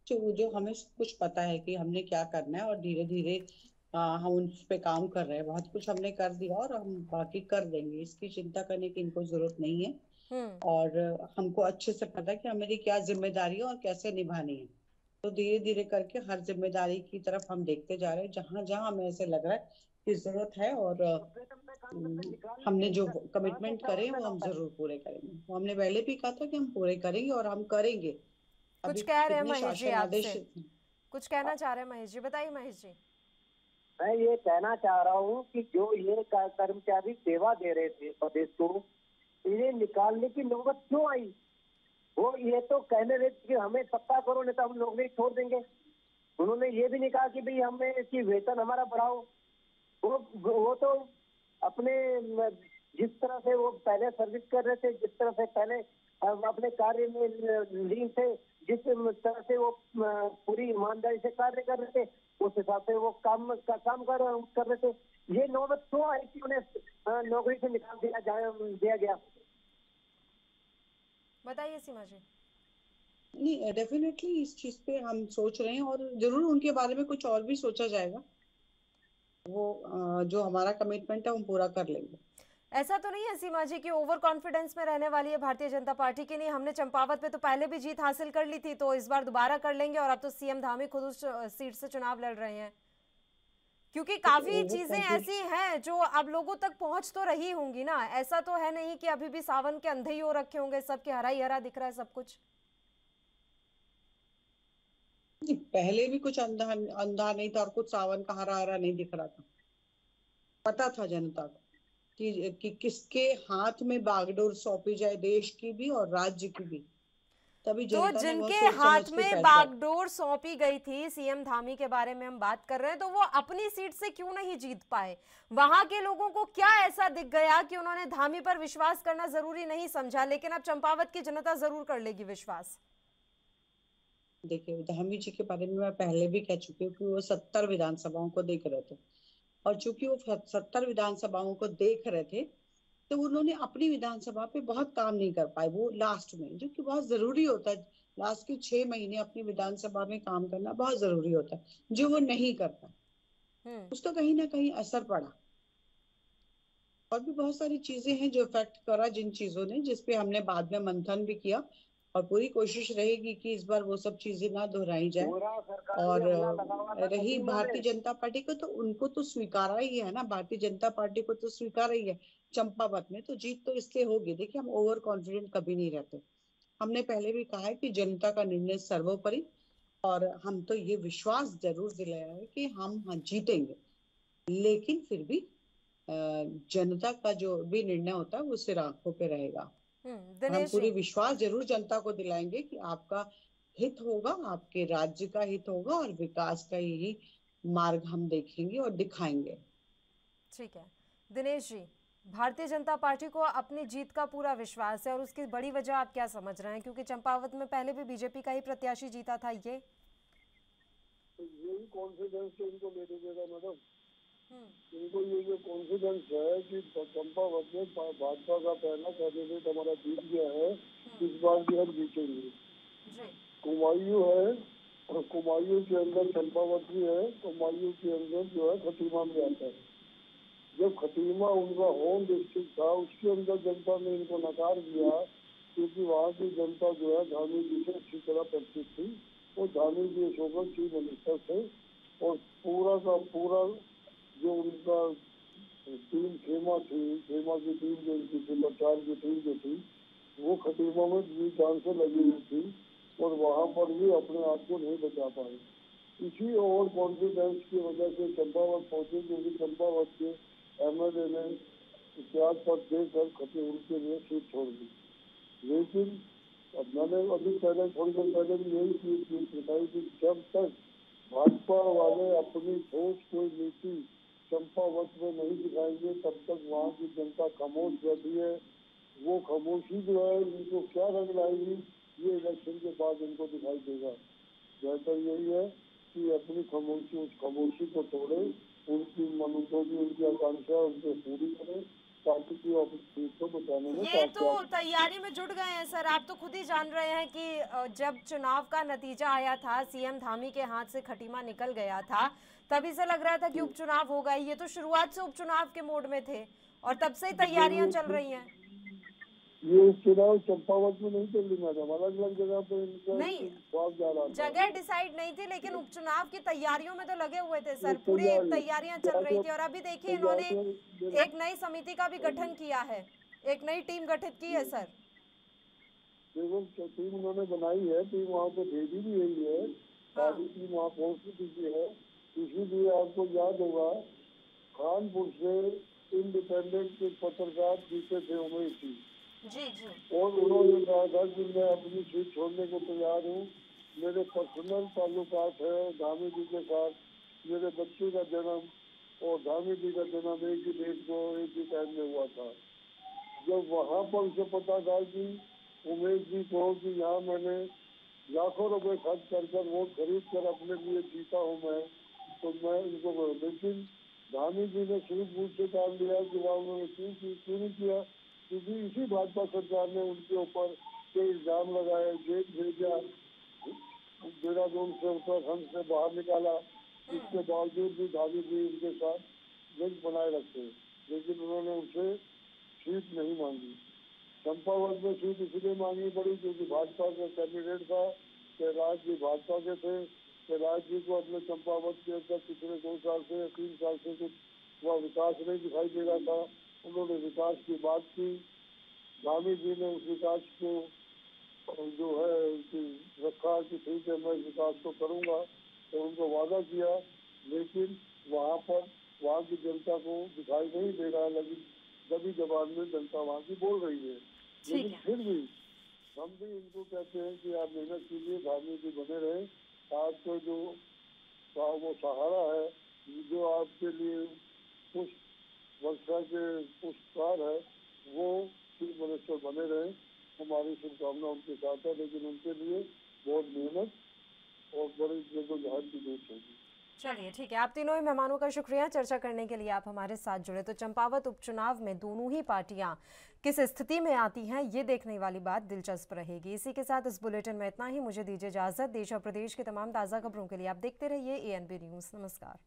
जो हमें कुछ पता है कि हमने क्या करना है और धीरे धीरे हम उस पे काम कर रहे हैं। बहुत कुछ हमने कर दिया और हम बाकी कर देंगे, इसकी चिंता करने की इनको जरूरत नहीं है। और हमको अच्छे से पता है कि हमारी क्या जिम्मेदारी है और कैसे निभानी है। तो धीरे धीरे करके हर जिम्मेदारी की तरफ हम देखते जा रहे हैं, जहां जहां हमें ऐसे लग रहा है कि जरूरत है। और हमने जो कमिटमेंट करे वो हम जरूर पूरे करेंगे। वो हमने पहले भी कहा था कि हम पूरे करेंगे और हम करेंगे। कुछ कह रहे हैं महेश जी आपसे, कुछ कहना चाह रहे हैं महेश जी, बताइए महेश जी। मैं ये कहना चाह रहा हूँ कि जो ये कर्मचारी सेवा दे रहे थे प्रदेश को, इन्हें निकालने की नौबत क्यों आई? वो ये तो कहने रहे कि हमें सत्ता करो नहीं तो हम नौकरी छोड़ देंगे। उन्होंने ये भी नहीं कहा कि भाई हमें इसकी वेतन हमारा बढ़ाओ। वो तो अपने जिस तरह से वो पहले सर्विस कर रहे थे, जिस तरह से पहले अपने कार्य में लीन थे, जिस तरह से वो पूरी ईमानदारी से कार्य कर रहे थे, उस हिसाब से वो काम कर रहे थे। ये नौबत क्यों आई कि उन्हें नौकरी से निकाल दिया गया? बताइए सीमा जी। नहीं, डेफिनेटली इस चीज पे हम सोच रहे हैं और जरूर उनके बारे में कुछ और भी सोचा जाएगा। वो जो हमारा कमिटमेंट है वो पूरा कर लेंगे। ऐसा तो नहीं है सीमा जी कि ओवर कॉन्फिडेंस में रहने वाली है भारतीय जनता पार्टी की? नहीं, हमने चंपावत पे तो पहले भी जीत हासिल कर ली थी, तो इस बार दोबारा कर लेंगे। और अब तो सीएम धामी खुद उस सीट से चुनाव लड़ रहे हैं, क्योंकि काफी चीजें ऐसी हैं जो अब लोगों तक पहुंच तो रही होंगी ना। ऐसा तो है नहीं कि अभी भी सावन के अंधे ही हो रखे होंगे, सबके हरा ही हरा दिख रहा है सब कुछ। पहले भी कुछ अंधा नहीं था और कुछ सावन का हरा हरा नहीं दिख रहा था। पता था जनता को कि किसके हाथ में बागडोर सौंपी जाए, देश की भी और राज्य की भी। तभी तो जिनके हाथ में बागडोर सौंपी गई थी, सीएम धामी के बारे में हम बात कर रहे हैं, तो वो अपनी सीट से क्यों नहीं जीत पाए? वहां के लोगों को क्या ऐसा दिख गया कि उन्होंने धामी पर विश्वास करना जरूरी नहीं समझा? लेकिन अब चंपावत की जनता जरूर कर लेगी विश्वास। देखिए, धामी जी के बारे में मैं पहले भी कह चुकी हूँ कि वो 70 विधानसभाओं को देख रहे थे, और चूंकि वो 70 विधानसभाओं को देख रहे थे तो उन्होंने अपनी विधानसभा पे बहुत काम नहीं कर पाए। वो लास्ट में, जो कि बहुत जरूरी होता है, लास्ट के 6 महीने अपनी विधानसभा में काम करना बहुत जरूरी होता है, जो वो नहीं कर पाए। उसका कहीं ना कहीं असर पड़ा। और भी बहुत सारी चीजें हैं जो इफेक्ट करा, जिन चीजों ने, जिसपे हमने बाद में मंथन भी किया और पूरी कोशिश रहेगी कि इस बार वो सब चीजें ना दोहराई जाए। और रही भारतीय जनता पार्टी को, तो उनको तो स्वीकारा ही है ना, भारतीय जनता पार्टी को तो स्वीकारा ही है चंपावत में, तो जीत तो इससे होगी। देखिए, हम ओवर कॉन्फिडेंट कभी नहीं रहते। हमने पहले भी कहा है कि जनता का निर्णय सर्वोपरि, और हम तो ये विश्वास जरूर दिलाया है कि हम जीतेंगे। लेकिन फिर भी जनता का जो भी निर्णय होता है वो सिर आंखों पे रहेगा। हम दिनेश पूरी जी, विश्वास जरूर जनता को दिलाएंगे कि आपका हित होगा, आपके राज्य का हित होगा, और विकास का यही मार्ग हम देखेंगे और दिखाएंगे। ठीक है। दिनेश जी, भारतीय जनता पार्टी को अपनी जीत का पूरा विश्वास है, और उसकी बड़ी वजह आप क्या समझ रहे हैं? क्योंकि चंपावत में पहले भी बीजेपी का ही प्रत्याशी जीता था। ये यही कॉन्फिडेंस तो इनको ले देगा मैडम। इनको ये जो कॉन्फिडेंस है कि चंपावत में भाजपा का पहला कैंडिडेट हमारा जीत गया है, इस बार भी हम जीतेंगे। कुमायूं है, और कुमायूं के अंदर चंपावत भी है, कुमायूं के अंदर जो है खटीमा भी आता है। जब खटीमा उनका होम डिस्ट्रिक्ट था, उसके अंदर जनता ने इनको नकार दिया, क्योंकि वहाँ की जनता जो है धामी जी से अच्छी तरह परिचित थी। वो धामी जी अशोकन चीफ मिनिस्टर थे, और पूरा का पूरा जो उनका टीम खेमा की टीम जो उनकी थी, प्रचार की टीम जो थी, वो खटीमा में जी जान से लगी हुई थी, और वहाँ पर भी अपने आप को नहीं बचा पाए। इसी ओवर कॉन्फिडेंस की वजह से चंपावत पहुंचे, क्योंकि चंपावत के एमएलए ने इतिहास पर देकर उनके लिए सीट छोड़ दी। लेकिन अब मैंने अभी पहले थोड़ी देर पहले भी यही चीज बताई कि जब तक भाजपा वाले अपनी ठोस कोई नीति चंपावत में नहीं दिखाएंगे, तब तक वहाँ की जनता खामोश बैठी है। वो खामोशी जो है इनको क्या रंग लाएगी, ये इलेक्शन के बाद इनको दिखाई देगा। बेहतर यही है कि अपनी खामोशी, उस खामोशी को तोड़े, उनकी मनुष्यों की उनकी आकांक्षा उनको पूरी करें, पार्टी की ऑफिस को बचाने में। ये तो तैयारी में जुट गए हैं सर। आप तो खुद ही जान रहे हैं कि जब चुनाव का नतीजा आया था, सीएम धामी के हाथ से खटीमा निकल गया था, तभी से लग रहा था कि उपचुनाव होगा। ये तो शुरुआत से उपचुनाव के मोड में थे, और तब से ही तैयारियां चल रही हैं। ये उपचुनाव चंपावत में नहीं चल रही मैडम, अलग अलग जगह पे इनका जा रहा था। जगह डिसाइड नहीं थी, लेकिन उपचुनाव की तैयारियों में तो लगे हुए थे सर। पूरी तैयारियां चल रही थी, और अभी देखिए इन्होंने एक नई समिति का भी गठन किया है, एक नई टीम गठित की है सर। टीम उन्होंने बनाई है, टीम वहाँ पे भेजी भी यही है, सारी टीम वहाँ पहुँच चुकी है। इसीलिए आपको याद होगा, कानपुर से इंडिपेंडेंट के पत्रकार जीते थे उमेश जी, और उन्होंने कहा था कि मैं अपनी सीट छोड़ने को तैयार हूँ। मेरे पर्सनल ताल्लुकात है धामी जी के साथ, मेरे बच्चे का जन्म और धामी जी का जन्म एक ही डेट को एक ही टाइम में हुआ था। जब वहाँ पर उसे पता था कि उमेश जी को कि यहाँ मैंने लाखों रुपए खर्च कर वोट खरीद कर अपने लिए जीता हूँ मैं, तो मैं इनको, लेकिन धामी जी ने सूझबूझ से काम लिया कि वहाँ उन्होंने क्यों नहीं किया, क्योंकि इसी भाजपा सरकार ने उनके ऊपर के इल्जाम लगाए, जेल भेजा, देहरादून से उत्तराखंड से बाहर निकाला। इसके बावजूद भी धामी जी उनके साथ लिंक बनाए रखे, लेकिन उन्होंने उनसे सीट नहीं मांगी। चंपावत में सीट इसलिए मांगनी पड़ी क्योंकि भाजपा का कैंडिडेट था, कैलाश जी भाजपा के थे। कैलाश जी को अपने चंपावत के अंदर पिछले 2 साल से 3 साल से कुछ वह विकास नहीं दिखाई दे रहा था। उन्होंने विकास की बात की, धामी जी ने उस विकास को जो है रखा कि ठीक है मैं विकास को करूँगा, तो उनको वादा किया, लेकिन वहाँ पर वहाँ की जनता को दिखाई नहीं दे रहा। लेकिन दबी जबान में जनता वहाँ की बोल रही है, लेकिन फिर भी हम भी इनको कहते हैं कि आप मेहनत कीजिए, धामी जी बने रहे। आज तो जो वो सहारा है, जो आपके लिए पुष्प वर्षा के पुरस्कार है, वो चीफ मिनिस्टर बने रहे। हमारी शुभकामना उनके साथ है, लेकिन उनके लिए बहुत मेहनत और बड़ी जद्दोजहद की जरूरत होगी। चलिए ठीक है, आप तीनों ही मेहमानों का शुक्रिया चर्चा करने के लिए, आप हमारे साथ जुड़े। तो चंपावत उपचुनाव में दोनों ही पार्टियां किस स्थिति में आती हैं, ये देखने वाली बात दिलचस्प रहेगी। इसी के साथ इस बुलेटिन में इतना ही। मुझे दीजिए इजाजत। देश और प्रदेश की तमाम ताज़ा खबरों के लिए आप देखते रहिए ANB न्यूज़। नमस्कार।